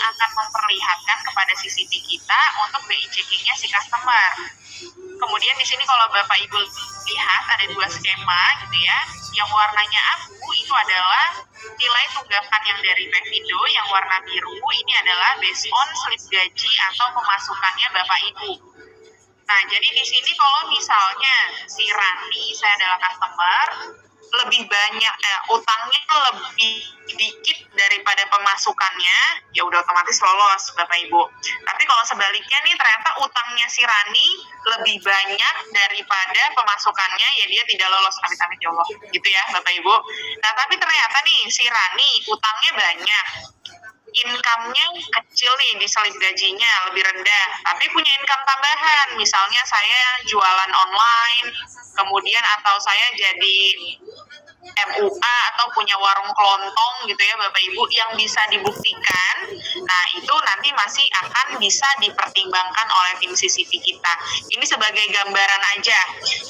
akan memperlihatkan kepada CCTV kita untuk BI checkingnya si customer. Kemudian di sini kalau Bapak Ibu lihat ada dua skema gitu ya. Yang warnanya abu itu adalah nilai tunggakan yang dari Pevindo, yang warna biru ini adalah based on slip gaji atau pemasukannya Bapak Ibu. Nah, jadi di sini kalau misalnya si Rani, saya adalah customer, lebih banyak utangnya lebih dikit daripada pemasukannya, ya udah otomatis lolos Bapak Ibu. Tapi kalau sebaliknya nih ternyata utangnya si Rani lebih banyak daripada pemasukannya, ya dia tidak lolos, amit-amit ya Allah, gitu ya Bapak Ibu. Nah, tapi ternyata nih si Rani utangnya banyak, income-nya kecil nih di selip gajinya lebih rendah, tapi punya income tambahan, misalnya saya jualan online, kemudian atau saya jadi MUA atau punya warung kelontong gitu ya Bapak Ibu yang bisa dibuktikan. Nah, itu nanti masih akan bisa dipertimbangkan oleh tim CCTV kita. Ini sebagai gambaran aja.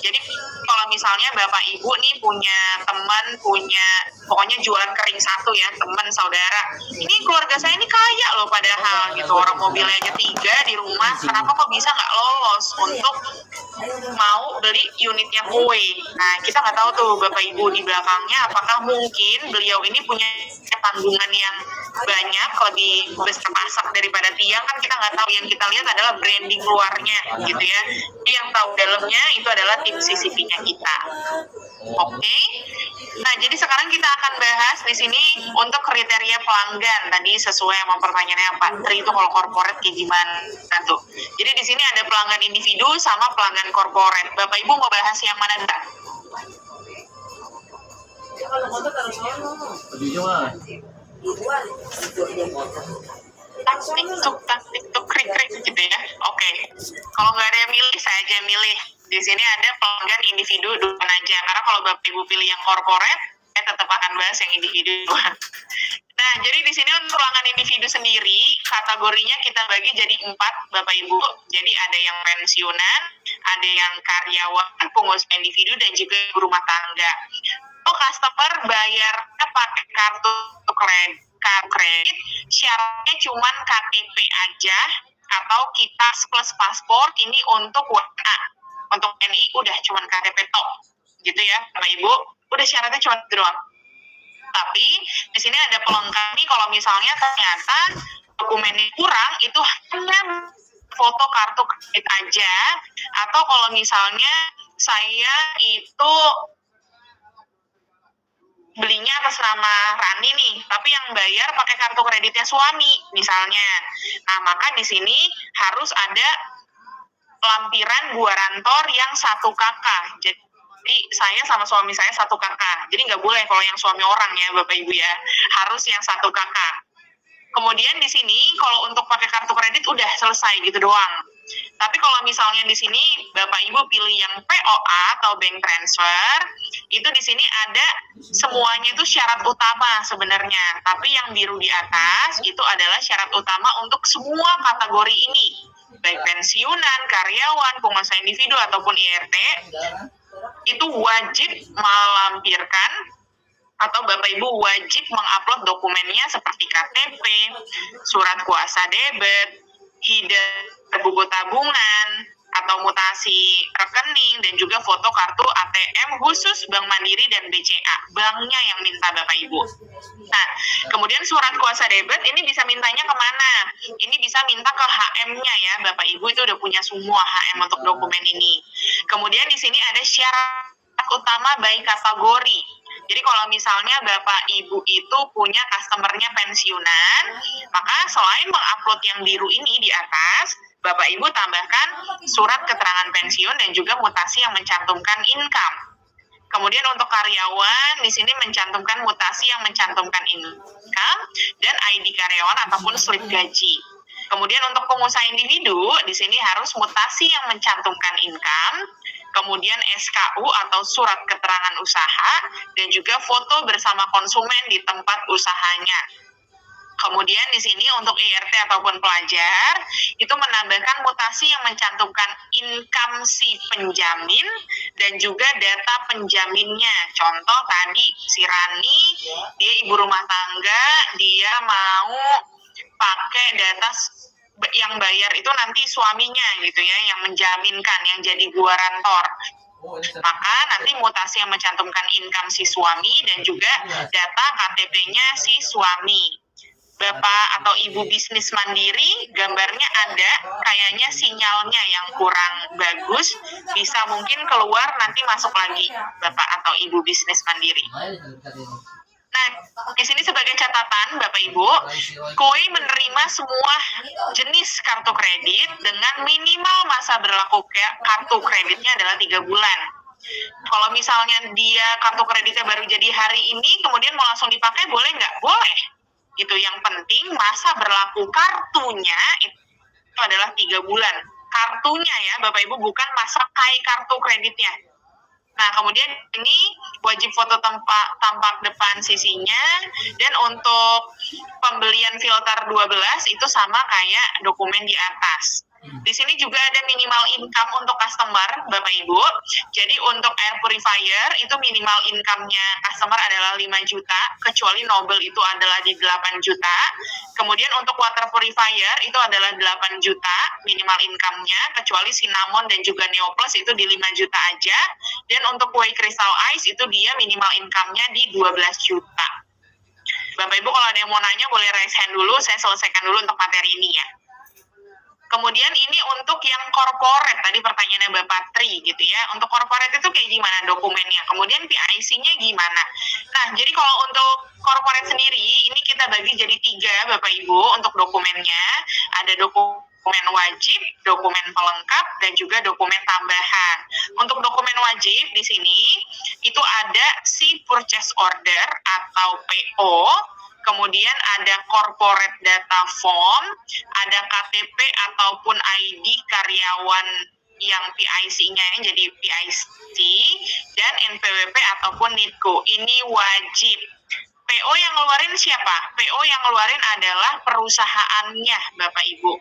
Jadi kalau misalnya Bapak Ibu nih punya teman, pokoknya jualan kering satu ya, teman, saudara. Ini keluarga saya ini kaya loh padahal gitu. Orang mobilnya aja 3 di rumah, kenapa kok bisa nggak lolos untuk mau beli unitnya kue. Nah, kita nggak tahu tuh Bapak Ibu di belakangnya apakah mungkin beliau ini punya tanggungan yang banyak, lebih besar pasak daripada tiang, kan kita nggak tahu. Yang kita lihat adalah branding luarnya gitu ya. Yang tahu dalamnya itu adalah tim CCTV-nya kita. Oke. Nah, jadi sekarang kita akan bahas di sini untuk kriteria pelanggan. Tadi sesuai sama pertanyaannya Pak Tri, itu kalau corporate kayak gimana tuh. Jadi di sini ada pelanggan individu sama pelanggan corporate. Bapak Ibu mau bahas yang mana enggak? Tak tiktok krik krik gitu ya. Oke. Kalau nggak ada yang milih, saya aja milih. Di sini ada pelanggan individu duluan aja. Karena kalau Bapak Ibu pilih yang corporate, saya tetap akan bahas yang individu duluan. Nah, jadi di sini untuk pelanggan individu sendiri, kategorinya kita bagi jadi 4, Bapak Ibu. Jadi ada yang pensiunan, ada yang karyawan, pengusaha individu, dan juga ibu rumah tangga. Kalau customer bayarnya pakai kartu kredit, syaratnya cuma KTP aja, atau kitas plus paspor, ini untuk WA. Untuk NI udah cuma KTP tok, gitu ya, Bapak Ibu. Udah syaratnya cuma itu doang. Tapi di sini ada pelengkap nih, kalau misalnya ternyata dokumennya kurang, itu hanya foto kartu kredit aja, atau kalau misalnya saya itu belinya atas nama Rani nih, tapi yang bayar pakai kartu kreditnya suami misalnya. Nah, maka di sini harus ada lampiran guarantor yang 1 kakak. Jadi saya sama suami saya 1 kakak. Jadi nggak boleh kalau yang suami orang ya Bapak Ibu ya, harus yang 1 kakak. Kemudian di sini kalau untuk pakai kartu kredit udah selesai gitu doang. Tapi kalau misalnya di sini Bapak Ibu pilih yang POA atau bank transfer, itu di sini ada semuanya itu syarat utama sebenarnya. Tapi yang biru di atas itu adalah syarat utama untuk semua kategori ini, baik pensiunan, karyawan, pengusaha individu ataupun IRT, itu wajib melampirkan atau Bapak Ibu wajib mengupload dokumennya seperti KTP, surat kuasa debit, buku tabungan, atau mutasi rekening, dan juga foto kartu ATM khusus Bank Mandiri dan BCA. Banknya yang minta Bapak Ibu. Nah, kemudian surat kuasa debit ini bisa mintanya kemana? Ini bisa minta ke HM-nya ya, Bapak Ibu itu udah punya semua HM untuk dokumen ini. Kemudian di sini ada syarat utama by kategori. Jadi kalau misalnya Bapak Ibu itu punya customer-nya pensiunan, maka selain mengupload yang biru ini di atas, Bapak Ibu tambahkan surat keterangan pensiun dan juga mutasi yang mencantumkan income. Kemudian untuk karyawan, di sini mencantumkan mutasi yang mencantumkan income dan ID karyawan ataupun slip gaji. Kemudian untuk pengusaha individu, di sini harus mutasi yang mencantumkan income, kemudian SKU atau surat keterangan usaha, dan juga foto bersama konsumen di tempat usahanya. Kemudian di sini untuk IRT ataupun pelajar, itu menambahkan mutasi yang mencantumkan income si penjamin dan juga data penjaminnya. Contoh tadi, si Rani, dia ibu rumah tangga, dia mau pakai data yang bayar itu nanti suaminya gitu ya, yang menjaminkan, yang jadi guarantor. Maka nanti mutasi yang mencantumkan income si suami dan juga data KTP-nya si suami. Bapak atau ibu bisnis mandiri, gambarnya ada, kayaknya sinyalnya yang kurang bagus, bisa mungkin keluar nanti masuk lagi, Bapak atau ibu bisnis mandiri. Nah, di sini sebagai catatan, Bapak Ibu, KUI menerima semua jenis kartu kredit dengan minimal masa berlaku kartu kreditnya adalah 3 bulan. Kalau misalnya dia kartu kreditnya baru jadi hari ini, kemudian mau langsung dipakai, boleh nggak? Boleh. Itu yang penting masa berlaku kartunya itu adalah 3 bulan. Kartunya ya, Bapak Ibu, bukan masa pakai kartu kreditnya. Nah, kemudian ini wajib foto tampak depan sisinya, dan untuk pembelian filter 12 itu sama kayak dokumen di atas. Di sini juga ada minimal income untuk customer, Bapak Ibu. Jadi untuk air purifier itu minimal income-nya customer adalah 5 juta, kecuali Nobel itu adalah di 8 juta. Kemudian untuk water purifier itu adalah 8 juta minimal income-nya, kecuali Cinnamon dan juga Neoplus itu di 5 juta aja. Dan untuk Kue Crystal Ice itu dia minimal income-nya di 12 juta. Bapak Ibu kalau ada yang mau nanya boleh raise hand dulu, saya selesaikan dulu untuk materi ini ya. Kemudian ini untuk yang corporate, tadi pertanyaannya Bapak Tri gitu ya. Untuk corporate itu kayak gimana dokumennya? Kemudian PIC-nya gimana? Nah, jadi kalau untuk corporate sendiri, ini kita bagi jadi 3 Bapak Ibu untuk dokumennya. Ada dokumen wajib, dokumen pelengkap, dan juga dokumen tambahan. Untuk dokumen wajib di sini, itu ada si purchase order atau PO, kemudian ada corporate data form, ada KTP ataupun ID karyawan yang PIC-nya yang jadi PIC, dan NPWP ataupun NITCO. Ini wajib. PO yang ngeluarin siapa? PO yang ngeluarin adalah perusahaannya, Bapak Ibu.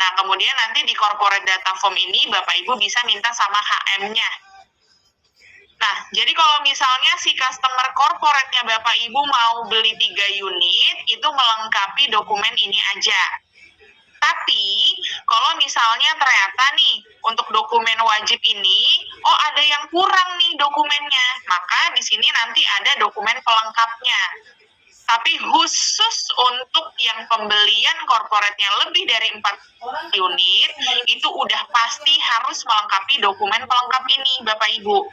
Nah, kemudian nanti di corporate data form ini Bapak Ibu bisa minta sama HM-nya. Nah, jadi kalau misalnya si customer corporate-nya Bapak Ibu mau beli 3 unit, itu melengkapi dokumen ini aja. Tapi, kalau misalnya ternyata nih, untuk dokumen wajib ini, oh ada yang kurang nih dokumennya, maka di sini nanti ada dokumen pelengkapnya. Tapi khusus untuk yang pembelian corporate-nya lebih dari 4 unit, itu udah pasti harus melengkapi dokumen pelengkap ini, Bapak Ibu.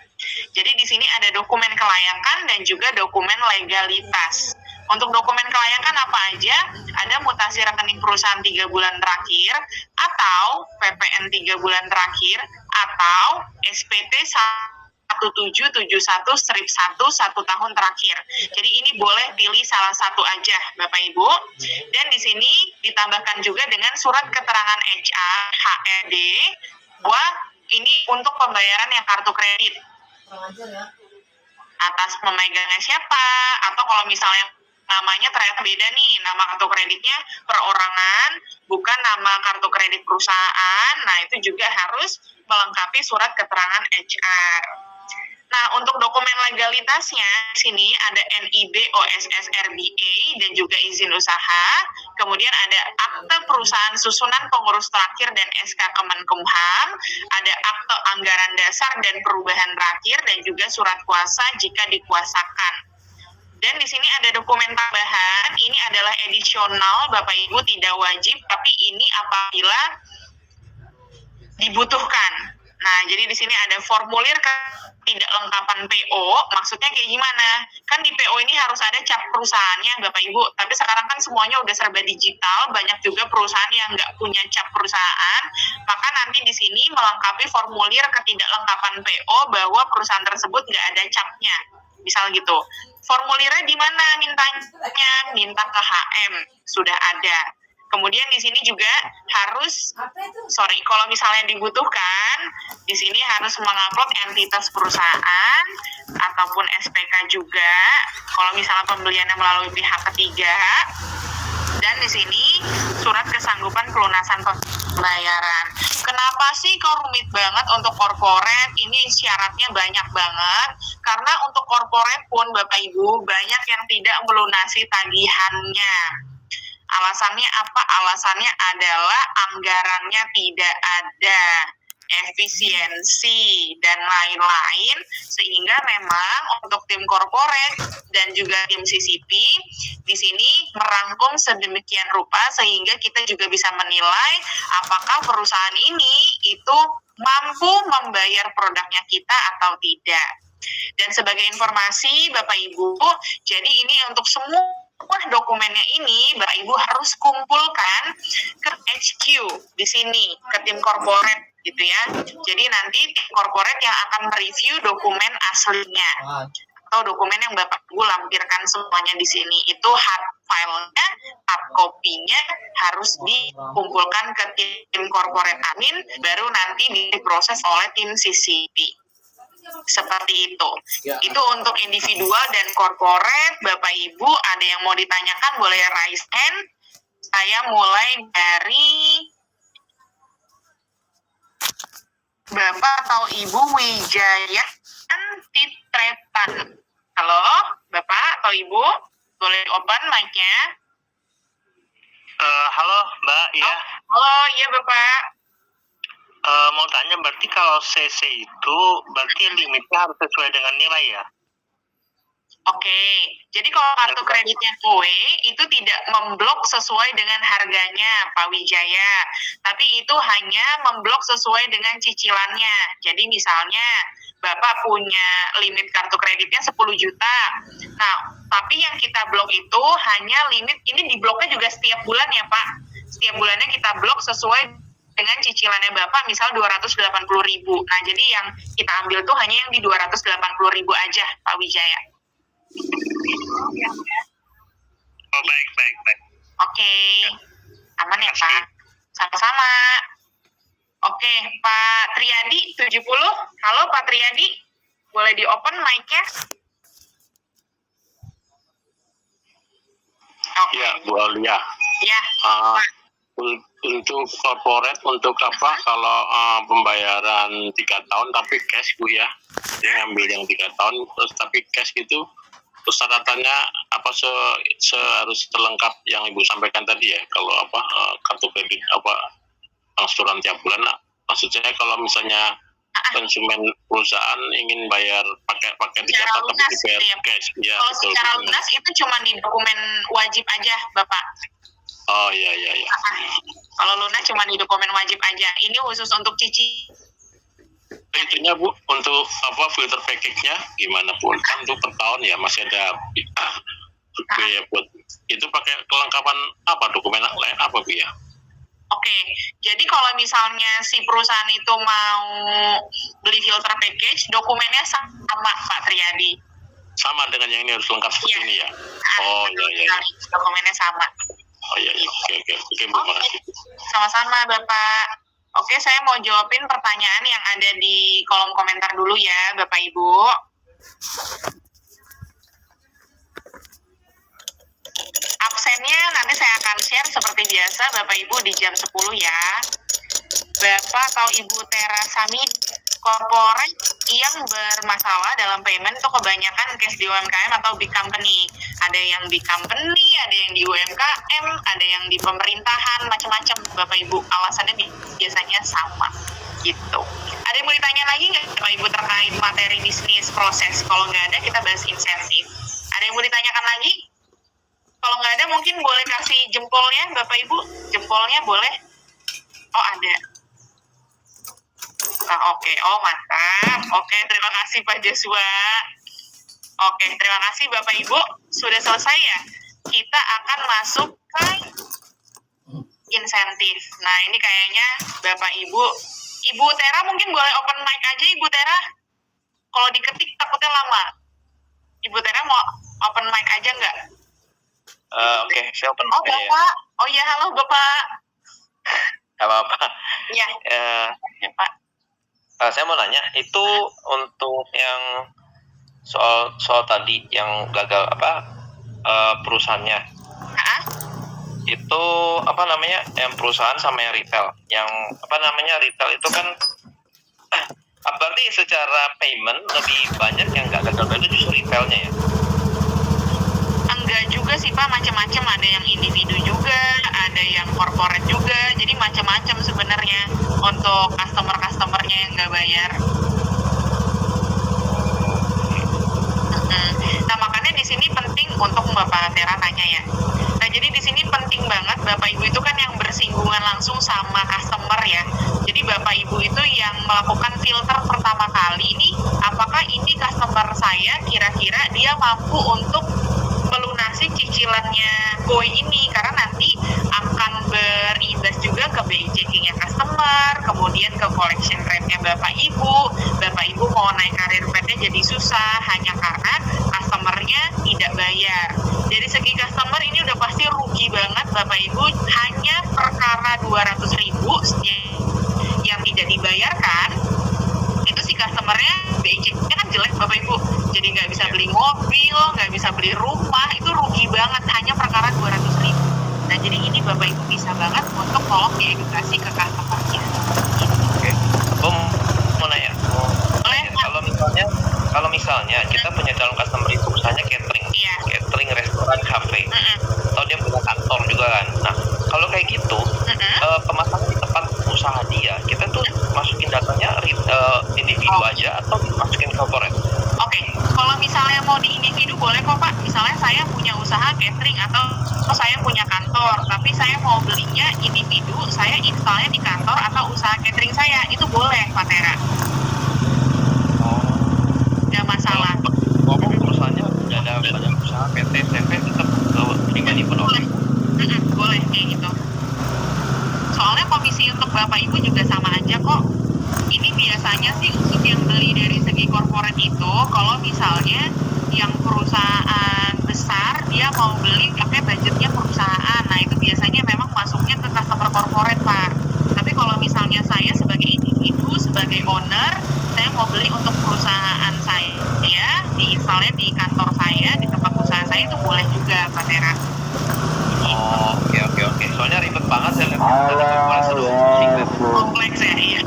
Jadi di sini ada dokumen kelayakan dan juga dokumen legalitas. Untuk dokumen kelayakan apa aja? Ada mutasi rekening perusahaan 3 bulan terakhir, atau PPN 3 bulan terakhir, atau SPT 1771/1 1 tahun terakhir. Jadi ini boleh pilih salah satu aja, Bapak Ibu. Dan di sini ditambahkan juga dengan surat keterangan HR, HED, bahwa ini untuk pembayaran yang kartu kredit. Atas pemegangnya siapa, atau kalau misalnya namanya ternyata beda nih, nama kartu kreditnya perorangan, bukan nama kartu kredit perusahaan, nah itu juga harus melengkapi surat keterangan HR. Nah, untuk dokumen legalitasnya, sini ada NIB, OSS, RBA, dan juga izin usaha. Kemudian ada akte perusahaan susunan pengurus terakhir dan SK Kemenkumham. Ada akte anggaran dasar dan perubahan terakhir, dan juga surat kuasa jika dikuasakan. Dan di sini ada dokumen tambahan, ini adalah edisional, Bapak Ibu tidak wajib, tapi ini apabila dibutuhkan. Nah, jadi di sini ada formulir ketidaklengkapan PO, maksudnya kayak gimana? Kan di PO ini harus ada cap perusahaannya, Bapak Ibu, tapi sekarang kan semuanya udah serba digital, banyak juga perusahaan yang nggak punya cap perusahaan, maka nanti di sini melengkapi formulir ketidaklengkapan PO bahwa perusahaan tersebut nggak ada capnya, misal gitu. Formulirnya di mana mintanya? Minta ke HM, sudah ada. Kemudian di sini juga harus, kalau misalnya dibutuhkan, di sini harus mengupload entitas perusahaan ataupun SPK juga. Kalau misalnya pembeliannya melalui pihak ketiga, dan di sini surat kesanggupan pelunasan pembayaran. Kenapa sih kok rumit banget untuk corporate? Ini syaratnya banyak banget. Karena untuk corporate pun Bapak Ibu banyak yang tidak melunasi tagihannya. Alasannya apa? Alasannya adalah anggarannya tidak ada, efisiensi, dan lain-lain, sehingga memang untuk tim corporate dan juga tim CCP di sini merangkum sedemikian rupa sehingga kita juga bisa menilai apakah perusahaan ini itu mampu membayar produknya kita atau tidak. Dan sebagai informasi Bapak Ibu, jadi ini untuk semua dokumennya ini Bapak Ibu harus kumpulkan ke HQ di sini, ke tim corporate gitu ya. Jadi nanti tim corporate yang akan mereview dokumen aslinya atau dokumen yang Bapak Ibu lampirkan semuanya di sini. Itu hard file-nya, hard copy-nya harus dikumpulkan ke tim corporate admin, baru nanti diproses oleh tim CCP. Seperti itu. Itu untuk individual dan corporate. Bapak Ibu ada yang mau ditanyakan boleh raise hand. Saya mulai dari Bapak atau Ibu Wijaya Antitretan. Halo, Bapak atau Ibu, boleh open mic-nya? Halo Mbak, ya. Halo, iya Bapak. Mau tanya, berarti kalau CC itu berarti limitnya harus sesuai dengan nilai ya? Oke, jadi kalau kartu kreditnya KUE itu tidak memblok sesuai dengan harganya Pak Wijaya, tapi itu hanya memblok sesuai dengan cicilannya. Jadi misalnya Bapak punya limit kartu kreditnya 10 juta. Nah, tapi yang kita blok itu hanya limit, ini di bloknya juga setiap bulan ya Pak. Setiap bulannya kita blok sesuai dengan cicilannya Bapak, misal 280.000. Nah, jadi yang kita ambil tuh hanya yang di 280.000 aja Pak Wijaya. Oh, baik. Oke, aman ya Pak? Sama-sama. Oke, Pak Triadi 70. Halo Pak Triadi, boleh di open mic-nya? Oke. Ya, Bu Alia. Ya, Pak. Untuk corporate, untuk apa kalau pembayaran 3 tahun tapi cash Bu ya, dia ngambil yang 3 tahun terus tapi cash gitu, terus catatannya apa harus terlengkap yang Ibu sampaikan tadi ya, kalau apa kartu kredit apa angsuran tiap bulan. Maksud saya kalau misalnya konsumen perusahaan ingin bayar pakai 3 tahun tapi dibayar cash ya. Kalau secara lunas itu cuma di dokumen wajib aja Bapak. Oh iya. Kalau lunas cuma di dokumen wajib aja. Ini khusus untuk itunya Bu, untuk apa filter package-nya gimana Bu? Kan untuk per tahun ya masih ada biaya buat itu, pakai kelengkapan apa, dokumen lain apa Bu ya? Oke, jadi kalau misalnya si perusahaan itu mau beli filter package, dokumennya sama Pak Triadi. Sama dengan yang ini harus lengkap seperti ini ya? Oh iya. Dokumennya sama. Oh iya. Oke Bu, makasih. Sama-sama Bapak. Oke, saya mau jawabin pertanyaan yang ada di kolom komentar dulu ya Bapak Ibu. Absennya nanti saya akan share seperti biasa Bapak Ibu di jam 10 ya. Bapak atau Ibu Tera Sami, corporate yang bermasalah dalam payment itu kebanyakan case di UMKM atau big company. Ada yang di company, ada yang di UMKM, ada yang di pemerintahan, macam-macam Bapak Ibu. Alasannya biasanya sama gitu. Ada yang mau ditanya lagi nggak Bapak Ibu terkait materi bisnis proses? Kalau nggak ada kita bahas insentif. Ada yang mau ditanyakan lagi? Kalau nggak ada mungkin boleh kasih jempolnya Bapak Ibu. Jempolnya boleh? Oh ada. Oke. Oh mantap. Oke, terima kasih Pak Joshua. Oke, terima kasih Bapak Ibu. Sudah selesai ya? Kita akan masuk ke insentif. Nah ini kayaknya Bapak Ibu Tera mungkin boleh open mic aja Ibu Tera. Kalau diketik takutnya lama. Ibu Tera mau open mic aja nggak? Oke, saya open mic. Oh Bapak. Oh ya, halo Bapak. Apa-apa. Iya. Ya Pak. Saya mau nanya, itu untuk yang soal tadi yang gagal perusahaannya. Itu apa namanya, yang perusahaan sama yang retail. Yang apa namanya, retail itu kan berarti secara payment lebih banyak yang nggak gagal itu justru retailnya ya? Enggak juga sih Pak, macam-macam, ada yang individu juga, ada yang corporate juga, jadi macam-macam sebenarnya untuk customer-customernya yang nggak bayar. Nah makanya di sini penting untuk Bapak Tera tanya ya. Nah jadi di sini penting banget Bapak Ibu itu kan yang bersinggungan langsung sama customer ya. Jadi Bapak Ibu itu yang melakukan filter pertama kali ini, apakah ini customer saya kira-kira dia mampu untuk melunasi cicilannya Boy ini, karena nanti akan berimbas juga ke BI checkingnya customer, kemudian ke collection rate-nya Bapak Ibu mau naik karir pet-nya jadi susah hanya karena customer-nya tidak bayar. Dari segi customer ini udah pasti rugi banget Bapak Ibu, hanya perkara 200.000 yang tidak dibayarkan, itu si customer-nya BI checkingnya kan jelek Bapak Ibu, jadi nggak bisa beli mobil, nggak bisa beli rumah, itu rugi banget hanya perkara 200.000. Nah jadi ini Bapak Ibu bisa banget untuk tolong diedukasi ke customer-nya. Oke. Mau nanya. Kalau misalnya kita punya calon customer itu usahanya catering, Iya. catering, restoran, kafe, atau dia punya kantor juga kan. Nah kalau kayak gitu, pemasangan di tempat usaha dia, kita tuh masukin datanya individu aja atau masukin corporate? Oke, kalau misalnya mau di individu boleh kok Pak. Misalnya saya punya usaha catering atau saya punya kantor, tapi saya mau belinya individu, saya installnya di kantor atau usaha catering saya, itu boleh Pak Tera. Nggak masalah. Ngomong perusahaannya udah ada badan usaha PT, CV, tetap pribadi pun oke. Boleh kayak gitu. Soalnya komisi untuk Bapak Ibu juga sama aja kok. Ini biasanya sih untuk yang beli dari segi corporate itu, kalau misalnya yang perusahaan besar dia mau beli pakai budgetnya perusahaan, nah itu biasanya memang masuknya ke customer corporate Pak. Tapi kalau misalnya saya sebagai individu, sebagai owner, saya mau beli untuk perusahaan saya, diinstalnya di kantor saya, di tempat usaha saya, itu boleh juga Pak Tera. Oh, oke. Soalnya ribet banget saya lihat ada Kompleks ya, iya.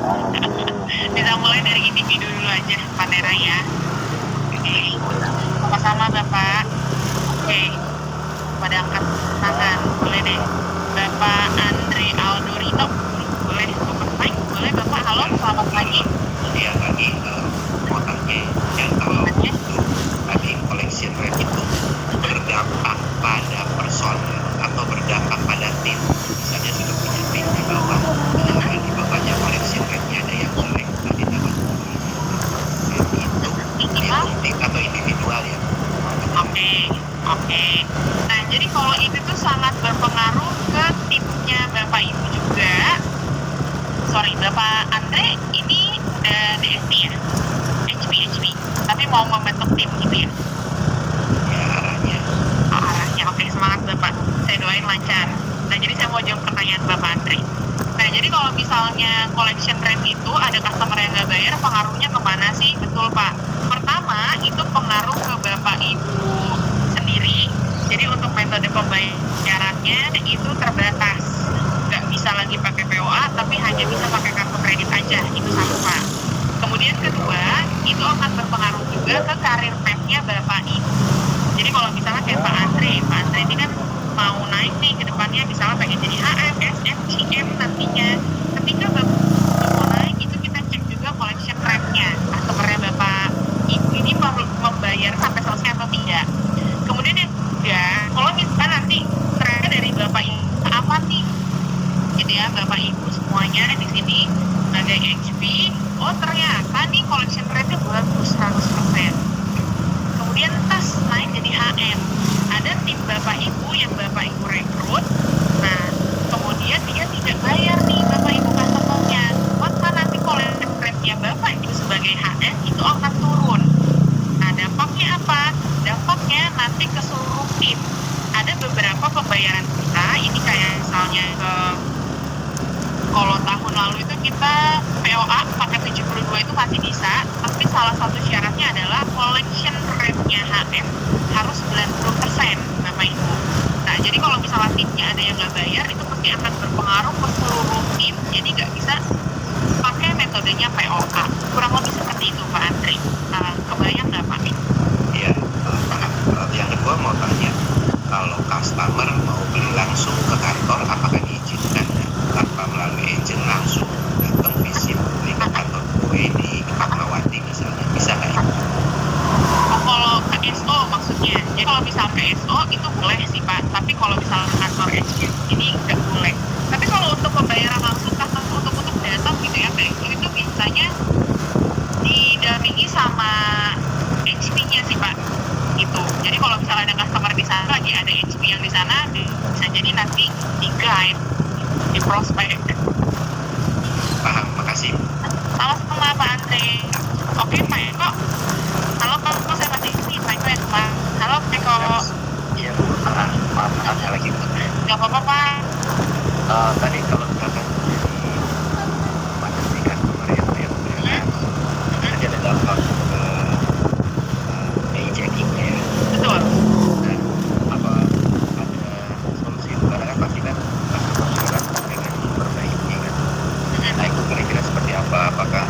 Bisa mulai dari individu dulu aja Pak Tera ya. Oke, sama-sama Bapak. Oke, pada angkat tangan, boleh deh. Bapak Andre Aldorino, boleh open mic, boleh Bapak. Halo, selamat pagi. Iya tadi mau tanya yang kalau tadi collection rate itu berdampak pada personel atau berdampak pada tim, misalnya sudah punya tim di bawah, di bawahnya collection rate-nya ada yang jelek, tadi dapat itu tim atau individual ya. Oke. Nah, jadi kalau itu tuh sangat berpengaruh ke timnya Bapak Ibu juga. Sorry, Bapak Andre ini DSP ya? HP. Tapi mau membentuk tim gitu ya? Ya arahnya. Oh, arahnya. Oke, semangat Bapak. Saya doain lancar. Nah, jadi saya mau jawab pertanyaan Bapak Andre. Nah, jadi kalau misalnya collection rate itu ada customer yang nggak bayar, pengaruhnya kemana sih? Betul, Pak. Pertama, itu pengaruh ke Bapak Ibu sendiri. Jadi untuk metode pembayarannya itu terbatas. Nggak bisa lagi pakai POA, tapi hanya bisa pakai kartu kredit aja. Itu satu, Pak. Kemudian kedua, itu akan berpengaruh juga ke karir pet-nya Bapak Ibu. Jadi kalau misalnya kayak Pak Andre ini kan mau naik nih ke depannya, misalnya pengen jadi HM, SM, GM nantinya. Ketika Bapak mau naik, itu kita cek juga collection rate-nya. Customer-nya Bapak Ibu ini membayar sampai selesai atau tidak. Kemudian yang ketiga, kalau misalnya nanti trend dari Bapak Ibu apa nih? Gitu ya, Bapak Ibu semuanya di sini sebagai HP, oh ternyata nih collection rate-nya bagus 100%. Kemudian tas naik jadi HM. Ada tim Bapak Ibu yang Bapak Ibu rekrut. Nah, kemudian dia tidak bayar nih Bapak Ibu customer-nya. Maka nanti collection rate-nya Bapak Ibu sebagai HM itu akan turun. Nah, dampaknya apa? Dampaknya nanti ke seluruh tim. Ada beberapa pembayaran kita, ini kayak misalnya kalau tahun lalu itu kita POA pakai 72 itu masih bisa, tapi salah satu syaratnya adalah collection rate-nya HM harus 90% Bapak Ibu. Nah, jadi kalau misalnya timnya ada yang nggak bayar, itu pasti akan berpengaruh ke seluruh tim, jadi nggak bisa pakai metodenya POA. Kurang lebih seperti itu Pak Andre. Kebayang nggak Pak? Iya, yang kedua mau tanya, customer mau beli langsung ke kantor, apakah diizinkan tanpa melalui agent langsung datang visit beli ke kantor gue di Fatmawati misalnya, bisa nggak ya? Oh, kalau ke SO maksudnya. Jadi kalau misal ke SO itu boleh sih Pak, tapi kalau misal kantor HQ ini nggak boleh. Tapi kalau untuk pembayaran langsung customer untuk datang gitu ya, Pak, itu biasanya didampingi sama HP-nya sih Pak. Gitu. Jadi kalau misalnya ada customer di sana, lagi ada HP yang di sana, bisa jadi nanti di guide, di prospek. Paham, makasih. Sama-sama Pak Andre. Oke Pak Eko. Halo Pak Eko, saya masih di Pak Eko ya Pak. Halo Pak Eko. Iya Bu, maaf ada lagi Bu. Gak apa-apa Pak. Tadi kalau misalkan pada si customer yang menggunakan nanti ada download ke e-checkingnya ya. Betul. Nah, apa ada solusi itu? Karena kan pasti kan customer pengen memperbaiki kan. Nah itu kira-kira seperti apa? Apakah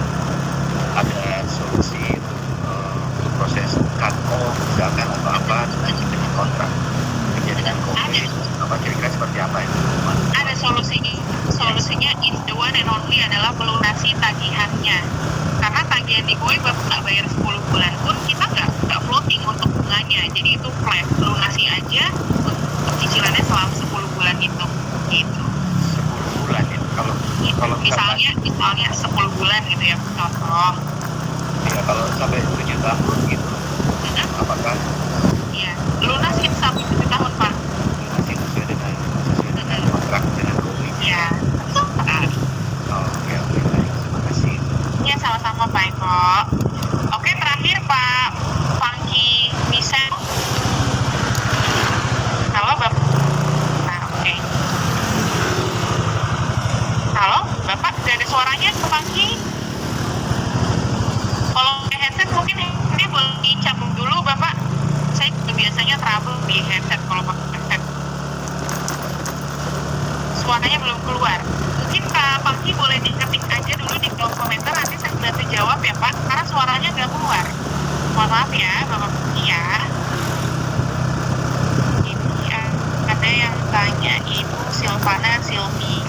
ada solusi untuk proses cut off misalkan atau apa dengan kontrak kerja dengan komplit, apa kira-kira seperti apa itu? Ada solusinya is the one and only adalah melunasi tagihannya. Karena tagihan di gue bapak nggak bayar 10 bulan pun kita nggak floating untuk bunganya, jadi itu flat, lunasi aja untuk cicilannya selama 10 bulan itu gitu. 10 bulan ya. Kalau Misalnya 10 bulan gitu ya contoh. ya kalau sampai 7 tahun gitu, apakah Iya, lunasin sampai 7 tahun Pak. masih sesuai dengan kontrak dengan Kowi? Iya, betul sekali. Oh, oke, baik, terima kasih. Iya, sama-sama Pak Eko. Oke, terakhir Pak Pangki Misel. Halo Bapak. Nah, oke. Halo, Bapak, tidak ada suaranya Pak Pangki? Kalau pakai headset mungkin ini boleh dicabut dulu Bapak. Saya biasanya trouble di headset kalau pakai headset. Suaranya belum keluar. Mungkin Pak Pangki boleh diketik aja dulu di kolom komentar, nanti saya bantu jawab ya Pak, karena suaranya nggak keluar. Mohon maaf ya Bapak Pangki ya. Ini ya, ada yang tanya Ibu Silvana Silvi.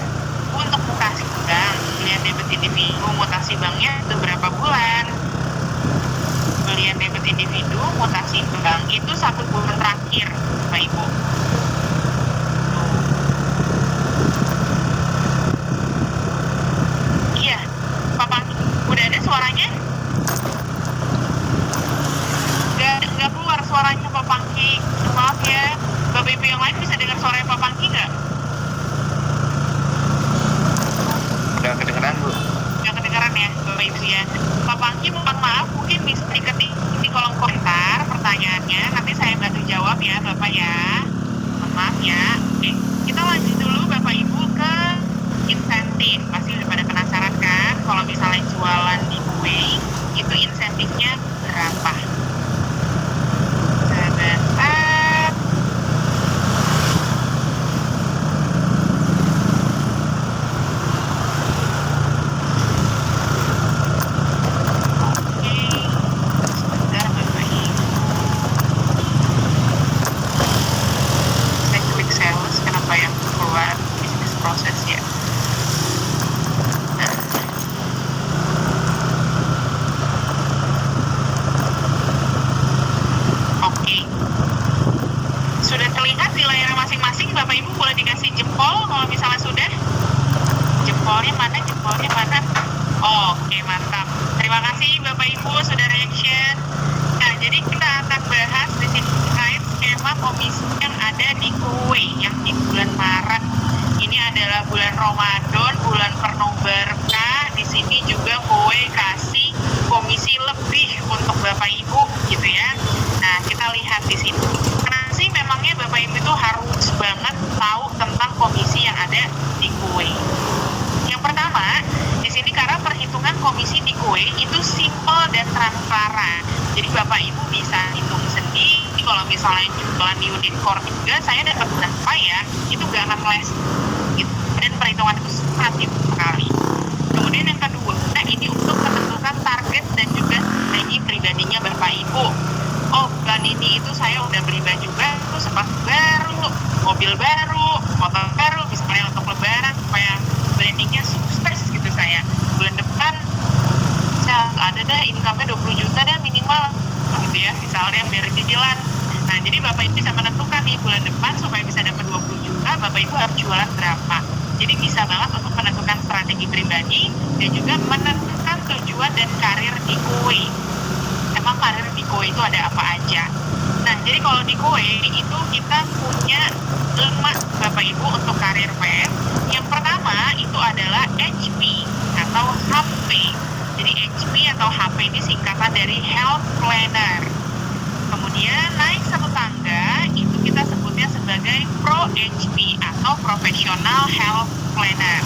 Untuk mutasi bank, pilihan debit individu, mutasi banknya itu berapa bulan? Pembelian debit individu, mutasi bank itu 1 bulan terakhir, Bapak Ibu. Iya, Pak Pangki, udah ada suaranya? Nggak keluar suaranya Pak Pangki. Maaf ya, Bapak Ibu yang lain bisa dengar suara Pak Pangki nggak? Udah kedengeran Bu? Nggak kedengaran ya, Bapak Ibu ya. Pak Pangki, mohon maaf, mungkin bisa diketik di kolom komentar pertanyaannya, nanti saya bantu jawab ya Bapak ya. Mohon maaf ya. Oke, kita lanjut dulu Bapak Ibu ke insentif. Pasti udah pada penasaran kan, kalau misalnya jualan di kue, itu insentifnya berapa? Sebentar. Oke, mantap. Terima kasih Bapak Ibu sudah reaction. Nah, jadi kita akan bahas di sini terkait skema komisi yang ada di kue yang di bulan Maret. Ini adalah bulan Ramadan, bulan penuh berkah. Di sini juga kue kasih komisi lebih untuk Bapak Ibu gitu ya. Nah, kita lihat di sini. Karena sih memangnya Bapak Ibu itu harus banget tahu tentang komisi yang ada di kue. Yang pertama, di sini karena perhitungan komisi di kue itu simple dan transparan. Jadi Bapak Ibu bisa hitung sendiri. Kalau misalnya jualan di unit core juga, saya dapat berapa ya, itu gak akan les. Gitu. Dan perhitungan itu sangat simpel sekali. Kemudian yang kedua, nah ini untuk menentukan target dan juga strategi pribadinya Bapak Ibu. Oh, bulan ini itu saya udah beli baju baru, sepatu baru, mobil baru, motor baru, misalnya untuk lebaran, supaya brandingnya sukses gitu saya. Bulan depan ada dah income-nya 20 juta dah minimal gitu ya, misalnya biar cicilan. Nah, jadi Bapak Ibu bisa menentukan nih bulan depan supaya bisa dapat 20 juta, Bapak Ibu harus jualan berapa. Jadi bisa banget untuk menentukan strategi pribadi dan juga menentukan tujuan dan karir di kue. Emang karir di kue itu ada apa aja? Nah, jadi kalau di kue itu kita punya 5 Bapak Ibu untuk karir web. Yang pertama itu adalah HP atau HP. Jadi HP atau HP ini singkatan dari Health Planner. Kemudian naik satu tangga itu kita sebutnya sebagai Pro HP atau Professional Health Planner.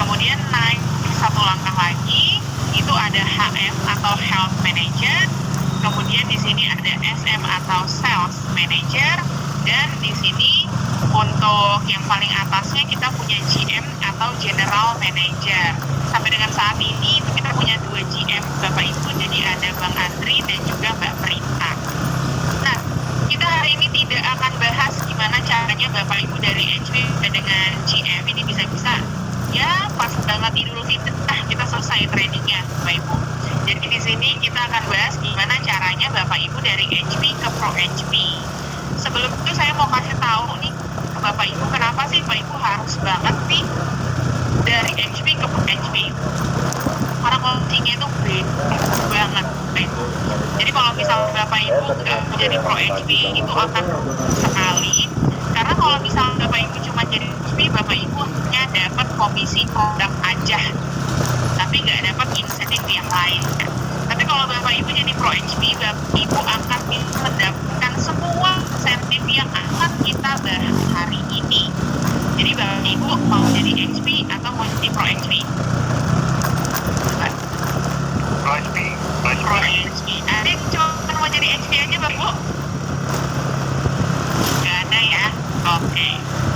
Kemudian naik satu langkah lagi itu ada HM atau Health Manager. Kemudian di sini ada SM atau Sales Manager, dan di sini untuk yang paling atasnya kita punya GM atau General Manager. Sampai dengan saat ini itu kita punya 2 GM Bapak Ibu, jadi ada Bang Andri dan juga Mbak Prita. Nah, kita hari ini tidak akan bahas gimana caranya Bapak Ibu dari HP dengan GM ini bisa-bisa ya pas banget Idul Fitri kita selesai trainingnya Bapak Ibu. Jadi di sini kita akan bahas gimana caranya Bapak Ibu dari HP ke Pro HP. Sebelum itu saya mau kasih tahu nih ke Bapak Ibu kenapa sih Bapak Ibu harus banget nih dari HP ke Pro HP. Karena closingnya itu beda banget Bapak Ibu. Jadi kalau misalnya Bapak Ibu nggak jadi Pro HP itu akan sekali. Karena kalau misalnya Bapak Ibu cuma jadi HP, Bapak Ibu hanya dapat komisi produk aja, tapi nggak dapat insentif yang lain. Tapi kalau Bapak Ibu jadi Pro HP, Bapak Ibu akan mendapatkan semua insentif yang akan kita bahas hari ini. Jadi Bapak Ibu mau jadi HP atau mau jadi Pro HP? Pro HP. Pro HP. Ada cuma mau jadi HP aja Bapak Ibu? Nggak ada ya? Oke.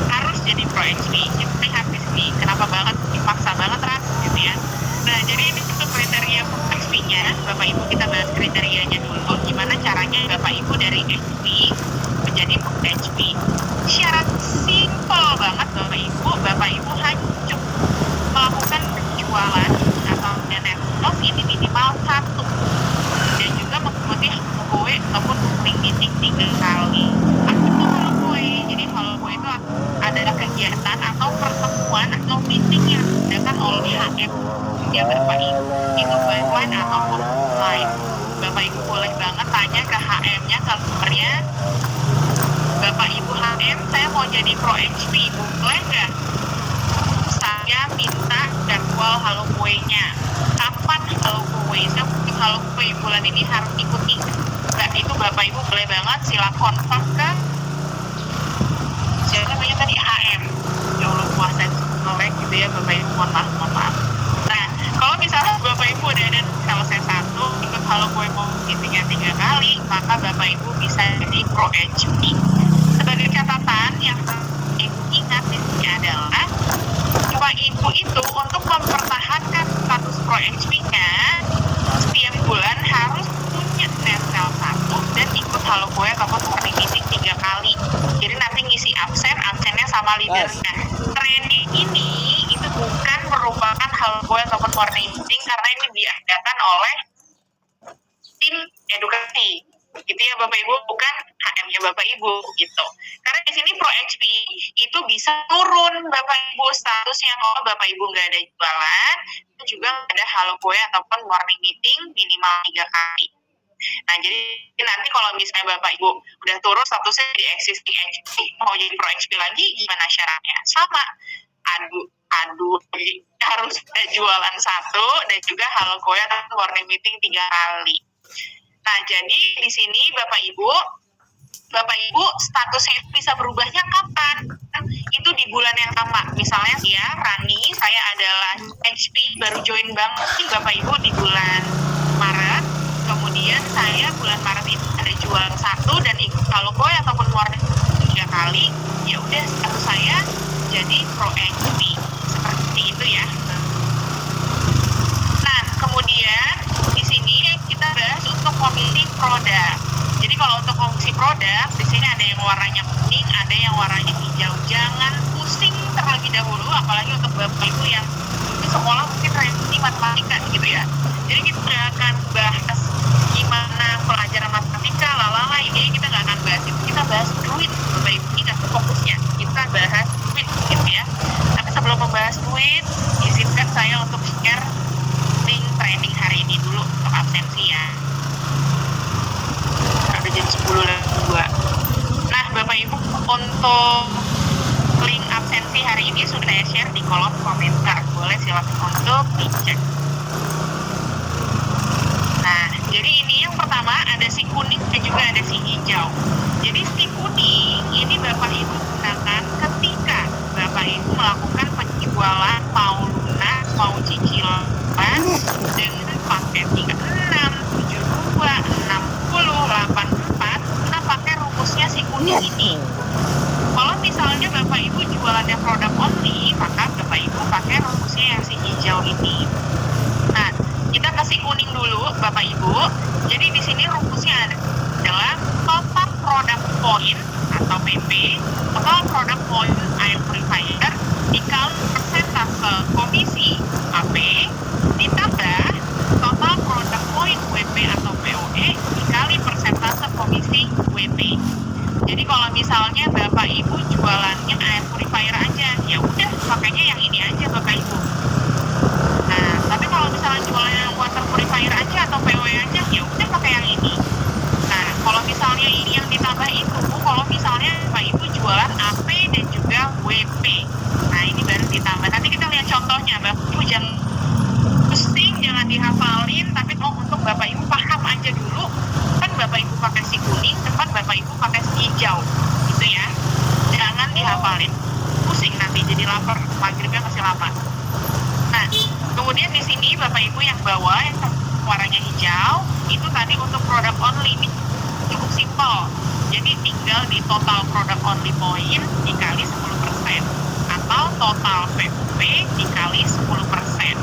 Harus jadi Pro HP. Kita lihat di sini. Kenapa banget? Dipaksa banget Ras gitu ya. Nah, jadi ini untuk kriteria Pro HP-nya. Bapak Ibu kita bahas kriterianya dulu. Gimana caranya Bapak Ibu dari HP menjadi Pro HP. Syarat simple banget Bapak Ibu. Bapak Ibu hanya cukup melakukan penjualan atau net loss ini minimal 1 dan juga mengikuti kue ataupun meeting 3 kali. Apa itu halo kue? Jadi halo kue itu adalah kegiatan atau pertemuan atau meeting yang diadakan oleh HM ya Bapak Ibu, itu online ataupun offline. Bapak Ibu boleh banget tanya ke HM-nya, ke leadernya, Bapak Ibu HM, saya mau jadi Pro HP, boleh nggak? Saya minta jadwal halo kuenya. Kapan halo kue? Saya butuh halo kue bulan ini harus ikuti. Nah, itu Bapak Ibu boleh banget sila kontak ke siapa namanya tadi HM. Ya Allah puasa ngorek gitu ya Bapak Ibu, mohon maaf. Nah, kalau misalnya Bapak Ibu udah ada selesai 1 ikut halo kue mau meetingnya 3 kali, maka Bapak Ibu bisa jadi Pro HP. Sebagai catatan yang Ibu ingat di sini adalah Bapak Ibu itu untuk mempertahankan status Pro HP-nya setiap bulan harus punya net sale 1 dan ikut halo kue ataupun morning meeting 3 kali. Jadi nanti ngisi absennya sama leadernya. Training ini itu bukan merupakan halo kue ataupun morning meeting karena ini diadakan oleh tim edukasi. Gitu ya Bapak Ibu, bukan HM-nya Bapak Ibu gitu. Karena di sini Pro HP itu bisa turun Bapak Ibu statusnya kalau Bapak Ibu nggak ada jualan, itu juga nggak ada halo kue ataupun morning meeting minimal 3 kali. Nah, jadi nanti kalau misalnya Bapak Ibu udah turun statusnya di existing HP, mau jadi Pro HP lagi, gimana syaratnya? Sama, adu harus ada jualan 1 dan juga halo kue ataupun morning meeting 3 kali. Nah, jadi di sini Bapak Ibu statusnya bisa berubahnya kapan? Itu di bulan yang sama. Misalnya ya, Rani, saya adalah HP, baru join bank nih Bapak Ibu di bulan Maret. Kemudian saya bulan Maret itu ada jualan 1 dan ikut halo kue ataupun warning 3 kali. Ya udah, status saya jadi Pro HP. Seperti itu ya. Nah, kemudian di sini kita bahas untuk memilih produk. Jadi kalau untuk komposisi produk, di sini ada yang warnanya kuning, ada yang warnanya hijau. Jangan pusing terlebih dahulu, apalagi untuk Bapak Ibu yang di sekolah mungkin remedi matematika gitu ya. Jadi kita akan bahas gimana pelajaran matematika, lalala, ini kita nggak akan bahas itu. Kita bahas duit, Bapak Ibu, ini kan fokusnya. Kita bahas duit gitu ya. Tapi sebelum membahas duit, izinkan saya untuk share link training hari ini dulu untuk absensi ya. Ada jam 10.02. Nah, Bapak Ibu, untuk link absensi hari ini sudah saya share di kolom komentar. Boleh silakan untuk dicek. Nah, jadi ini yang pertama ada si kuning dan juga ada si hijau. Jadi si kuning ini Bapak Ibu gunakan ketika Bapak Ibu melakukan penjualan mau lunas, mau cicilan dengan paket 36, 72, 60, 84. Kita pakai rumusnya si kuning ini. Kalau misalnya Bapak Ibu jualannya produk only, maka Bapak Ibu pakai rumusnya yang si hijau ini. Nah, kita kasih kuning dulu, Bapak Ibu. Jadi di sini rumusnya adalah total produk point atau PP, total produk point air purifier dikali persentase komisi AP ditambah total produk point WP atau POE dikali persentase komisi WP. Jadi kalau misalnya Bapak Ibu jualannya air purifier aja, ya udah pakainya yang ini aja Bapak Ibu. Nah, tapi kalau misalnya jualannya water purifier aja atau POE aja, ya udah pakai yang ini. Nah, kalau misalnya ini yang ditambah itu, kalau misalnya Bapak Ibu jualan AP dan juga WP. Nah, ini baru ditambah. Nanti kita lihat contohnya, Bapak Ibu jangan pusing, jangan dihafalin, tapi untuk Bapak Ibu paham aja dulu. Kan Bapak Ibu pakai si kuning, depan Bapak Ibu pakai si hijau, gitu ya. Jangan dihafalin. Pusing nanti jadi lapar, maghribnya masih lama. Nah, kemudian di sini Bapak Ibu yang bawah yang warnanya hijau itu tadi untuk produk only ini cukup simpel. Jadi tinggal di total produk only point dikali 10% atau total PUP dikali 10%.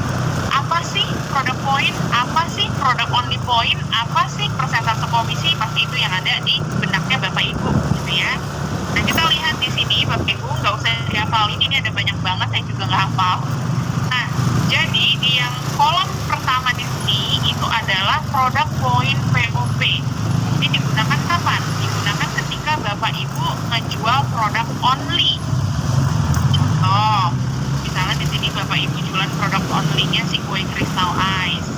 Apa sih produk point? Apa sih produk only point? Apa sih persentase komisi? Pasti itu yang ada di benaknya Bapak Ibu, gitu ya. Nah, kita lihat di sini Bapak Ibu, nggak usah dihafalin, ini ada banyak banget, saya juga nggak hafal. Nah, jadi di yang kolom pertama di sini itu adalah produk point POP. Ini digunakan kapan? Digunakan ketika Bapak Ibu ngejual produk only. Contoh, misalnya di sini Bapak Ibu jualan produk only-nya si kue kristal ice.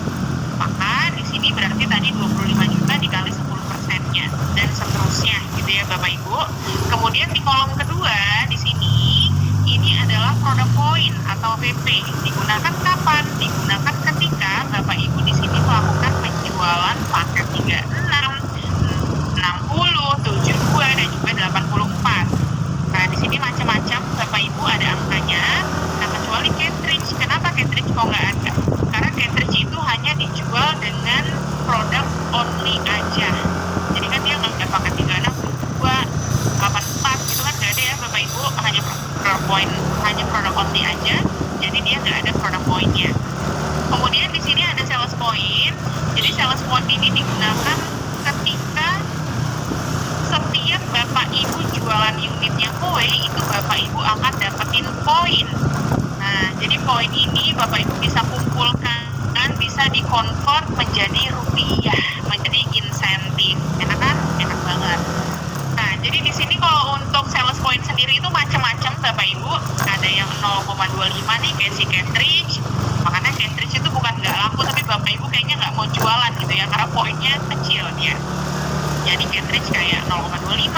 Maka di sini berarti tadi 25 juta dikali 10%-nya dan seterusnya gitu ya Bapak Ibu. Kemudian di kolom kedua di sini ini adalah produk point atau PP. Digunakan kapan? Digunakan ketika Bapak Ibu di sini melakukan penjualan paket 36, 60, 72 dan juga 84. Nah, di sini macam-macam Bapak Ibu ada angkanya. Nah, kecuali cartridge. Kenapa cartridge kok nggak ada? Karena cartridge itu hanya dijual dengan produk only aja. Jadi kan dia nggak ada paket 36, 72, 84 gitu kan nggak ada ya Bapak Ibu. Hanya produk point, hanya produk only aja. Jadi dia nggak ada produk pointnya. Kemudian di sini ada sales point. Jadi sales point ini digunakan ketika setiap Bapak Ibu jualan unitnya kue itu Bapak Ibu akan dapetin poin. Nah, jadi poin ini Bapak Ibu bisa kumpulkan dan bisa dikonvert menjadi rupiah, menjadi insentif. Enak kan? Enak banget. Nah, jadi di sini kalau untuk sales point sendiri itu macam-macam Bapak Ibu. Ada yang 0,25 nih kayak si cartridge. Makanya cartridge itu bukan nggak laku, tapi Bapak Ibu kayaknya nggak mau jualan gitu ya, karena poinnya kecil dia. Jadi cartridge kayak 0,25,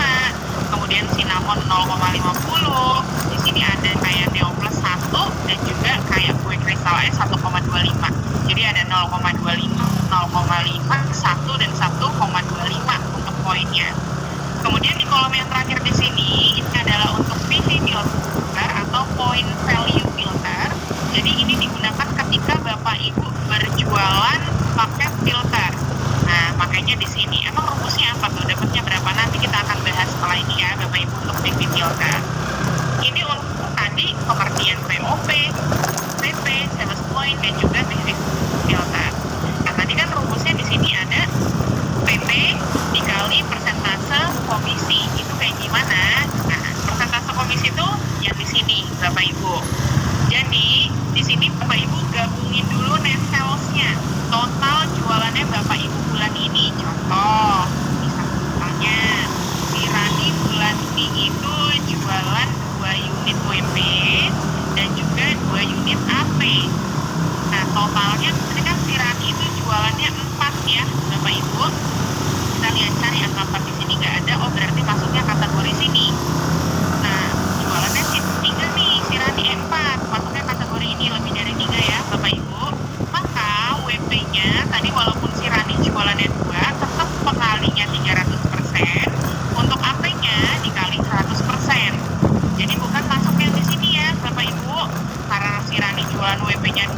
kemudian cinnamon 0,50. Di sini ada kayak Neoplus 1 dan juga kayak kue kristal es 1,25. Jadi ada 0,25, 0,5, 1 dan 1,25 untuk poinnya. Kemudian di kolom yang terakhir di sini ini adalah untuk PV filter atau point value filter. Jadi ini digunakan ketika Bapak Ibu berjualan paket filter. Nah, makanya di sini emang rumusnya apa tuh? Dapatnya berapa? Nanti kita akan bahas setelah ini ya Bapak Ibu untuk PV filter. Ini untuk tadi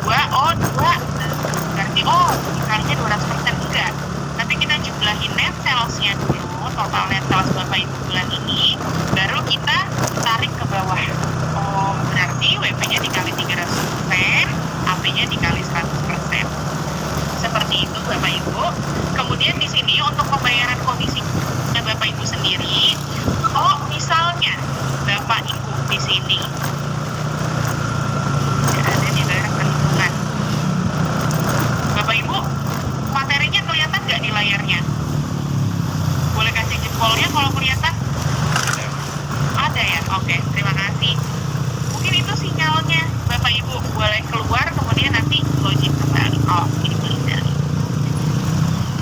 2, berarti dikalinya 200% enggak. Tapi kita jumlahin net sales-nya dulu, total net sales Bapak Ibu bulan ini, baru kita tarik ke bawah. Berarti WP-nya dikali 300%, AP-nya dikali 100%. Seperti itu Bapak Ibu. Kemudian di sini untuk pembayaran komisinya Bapak Ibu sendiri, misalnya Bapak Ibu di sini ada di daerah perhitungan. Bapak Ibu, materinya kelihatan nggak di layarnya? Boleh kasih jempolnya kalau kelihatan? Ada ya? Oke, terima kasih. Mungkin itu sinyalnya. Bapak Ibu boleh keluar, kemudian nanti login kembali. Ini Belinda.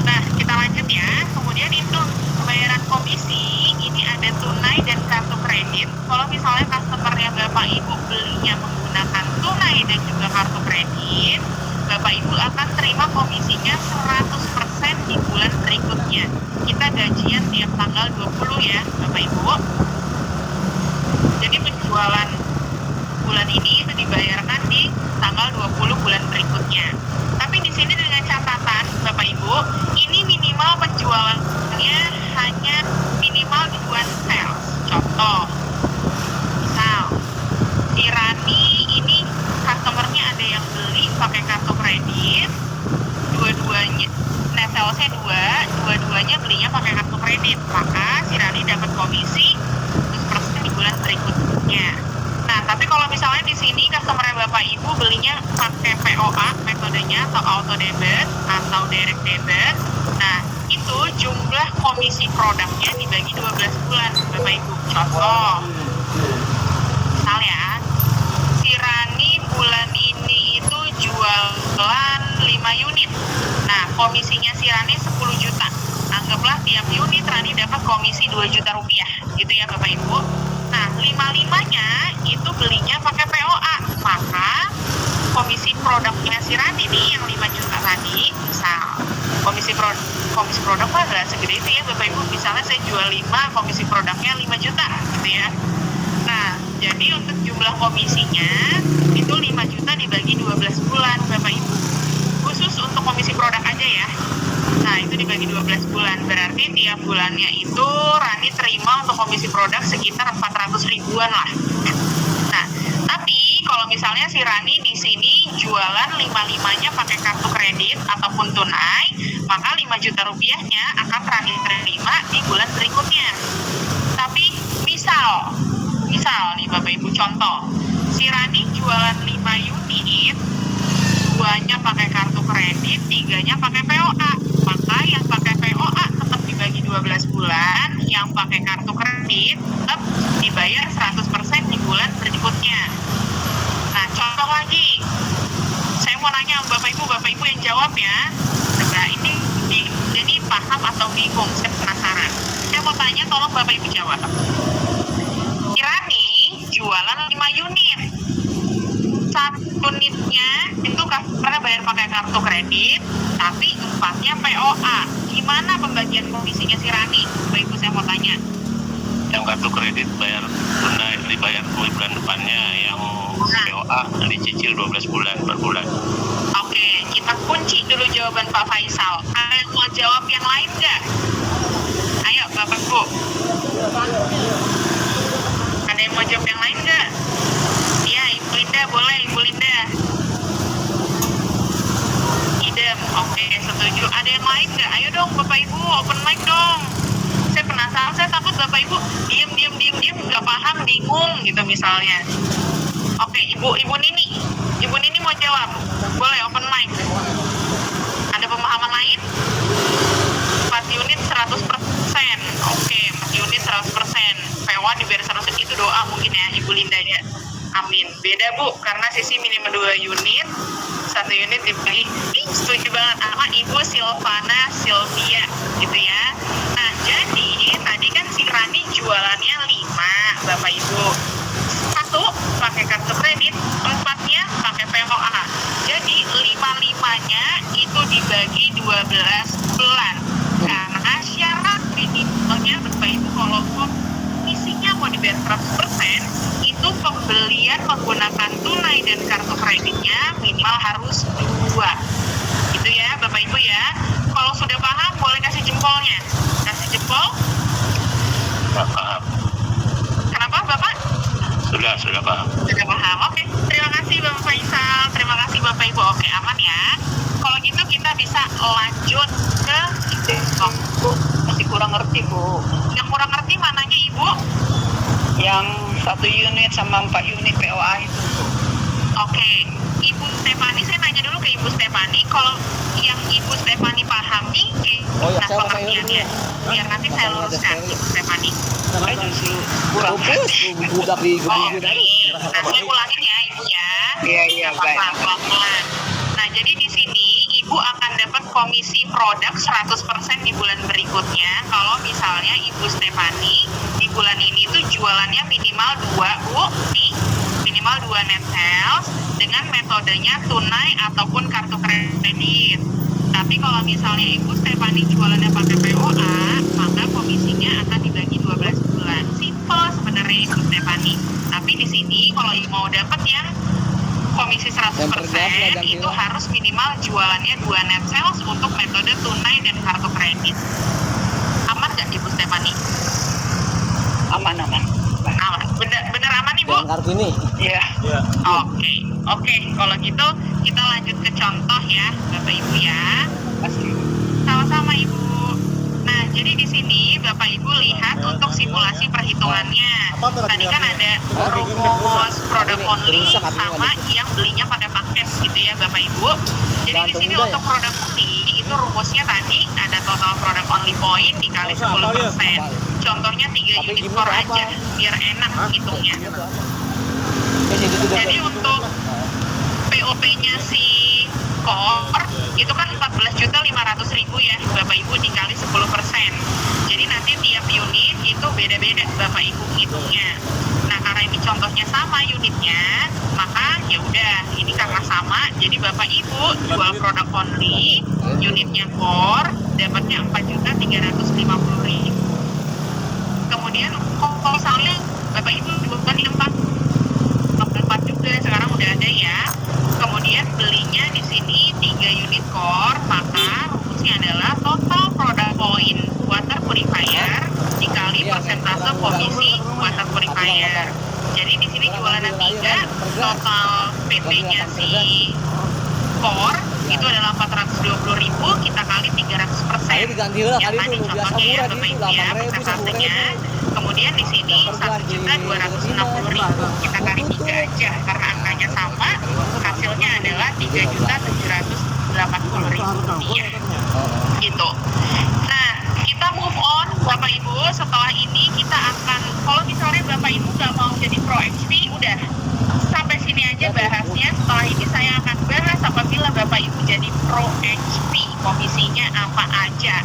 Nah, kita lanjut ya. Kemudian itu pembayaran komisi, ini ada tunai dan kartu kredit. Kalau misalnya customer-nya Bapak Ibu belinya menggunakan tunai dan juga kartu kredit, Bapak Ibu akan terima komisinya 100% di bulan berikutnya. Kita gajian tiap tanggal 20 ya, Bapak Ibu. Jadi penjualan bulan ini itu dibayarkan di tanggal 20 bulan berikutnya. Tapi di sini dengan catatan, Bapak Ibu, ini minimal penjualannya hanya minimal 2 sales. Contoh, misal, si Rani ini customer-nya ada yang beli pakai kartu kredit, dua-duanya, net sales-nya dua-duanya belinya pakai kartu kredit, maka si Rani dapat komisi 100% di bulan berikutnya. Nah, tapi kalau misalnya di sini customer Bapak Ibu belinya pakai POA metodenya atau auto debit atau direct debit, nah itu jumlah komisi produknya dibagi 12 bulan Bapak Ibu. Contoh, misal ya, si Rani bulan ini itu jualan 5 unit. Nah, komisinya si Rani 10 juta. Anggaplah tiap unit Rani dapat komisi 2 juta rupiah. Gitu ya Bapak Ibu. Nah, 5-5-nya itu belinya pakai POA. Maka komisi produknya si Rani nih yang 5 juta tadi, misal komisi produk mah nggak segede itu ya Bapak Ibu. Misalnya saya jual 5, komisi produknya 5 juta gitu ya. Nah, jadi untuk jumlah komisinya itu 5 juta dibagi 12 bulan Bapak Ibu. Khusus untuk komisi produk aja ya. Nah, itu dibagi 12 bulan. Berarti tiap bulannya itu Rani terima untuk komisi produk sekitar 400 ribuan lah. Nah, tapi kalau misalnya si Rani di sini jualan 5-5-nya pakai kartu kredit ataupun tunai, maka 5 juta rupiahnya akan Rani terima di bulan berikutnya. Tapi misal nih Bapak Ibu, contoh, si Rani jualan 5 unit, 2-nya pakai kartu kredit, 3-nya pakai POA. Maka yang pakai POA tetap dibagi 12 bulan, yang pakai kartu kredit tetap dibayar 100% di bulan berikutnya. Nah, contoh lagi, saya mau nanya Bapak Ibu yang jawab ya. Nah, ini paham atau bingung? Saya penasaran. Saya mau tanya, tolong Bapak Ibu jawab. Si Rani jualan 5 unit. 1 unitnya itu karena bayar pakai kartu kredit, tapi 4-nya POA. Gimana pembagian komisinya si Rani? Bapak Ibu, saya mau tanya. Yang kartu kredit bayar tunai dibayar 2 bulan depannya, yang POA dicicil 12 bulan per bulan. Oke, kita kunci dulu jawaban Pak Faisal. Ada yang mau jawab yang lain nggak? Ayo Bapak Ibu. Ada yang mau jawab yang lain nggak? Iya, Ibu Linda, boleh Ibu Linda. Idem, oke, setuju. Ada yang lain nggak? Ayo dong Bapak Ibu, open mic dong. Saya penasaran, saya takut Bapak Ibu diem, nggak paham, bingung gitu misalnya. Oke, Ibu Nini mau jawab. Boleh open mic. Ada pemahaman lain? 4 unit 100%. Oke, 4 unit 100%. POA dibayar 100%. Itu doa mungkin ya Ibu Linda ya. Amin. Beda Bu, karena sisi minimal 2 unit, 1 unit dibeli. Setuju banget sama Ibu Sylvia gitu ya. Nah, jadi tadi kan si Rani jualannya 5 Bapak Ibu. 1 pakai kartu kredit, 4-nya pakai POA. Jadi 5-5-nya itu dibagi 12 bulan. Karena syarat minimalnya Bapak Ibu kalau komisinya mau dibayar 100%, itu pembelian menggunakan tunai dan kartu kreditnya minimal harus sama 4 unit POA itu. Oke, Ibu Stefani, saya nanya dulu ke Ibu Stefani, kalau yang Ibu Stefani pahami gimana pengertiannya? Biar nanti saya luruskan, Ibu Stefani. Kurang budak di Oh, oke. Nah, saya ulangin ya, Ibu ya. Iya, baik. Pelan-pelan. Nah, jadi di sini Ibu akan dapat komisi produk 100% di bulan berikutnya kalau misalnya Ibu Stefani di bulan ini tuh jualannya minimal 2, Bu, nih. Minimal 2 net sales dengan metodenya tunai ataupun kartu kredit. Tapi kalau misalnya Ibu Stefani jualannya pakai POA, maka komisinya akan dibagi 12 bulan. Simple sebenarnya Ibu Stefani. Tapi di sini kalau Ibu mau dapat yang komisi 100% itu harus minimal jualannya 2 net sales untuk metode tunai dan kartu kredit. Aman nggak Ibu Stefani? Aman. Aman. Bener aman Ibu? Yang Kartini. Iya. Oke. Kalau gitu kita lanjut ke contoh ya, Bapak Ibu ya. Pasti. Sama-sama Ibu. Nah, jadi di sini Bapak Ibu lihat untuk simulasi perhitungannya. Tadi kan ada rumus produk only sama yang belinya pakai paket gitu ya Bapak Ibu. Jadi di sini untuk produk only itu rumusnya tadi ada total produk only point dikali 10%. Contohnya 3 unit core aja biar enak hitungnya. Jadi untuk POP-nya si core itu kan 14.500.000 ya Bapak Ibu dikali 10%. Jadi nanti tiap unit itu beda-beda Bapak Ibu hitungnya. Nah, karena ini contohnya sama unitnya, maka ya udah ini karena sama, jadi Bapak Ibu jual produk only, unitnya core dapatnya 4.350.000. Kemudian kalau misalnya Bapak Ibu jualkan di 4 juga sekarang udah ada ya. Kemudian belinya di sini 3 unit core, maka rumusnya adalah total produk poin water purifier dikali persentase komisi water purifier. Jadi di sini jualannya 3, total PP-nya si core itu adalah 420.000, kita kali 300%. Yang tadi contohnya ya Bapak Ibu ya, persentasenya. Kemudian di sini 1.260.000, kita kali 3 aja karena angkanya sama, hasilnya adalah 3.780.000 rupiah. Gitu. Nah, kita move on Bapak Ibu. Setelah ini kita akan, kalau misalnya Bapak Ibu nggak mau jadi pro HP, udah sampai sini aja bahasnya. Setelah ini saya akan bahas apabila Bapak Ibu jadi pro HP, komisinya apa aja.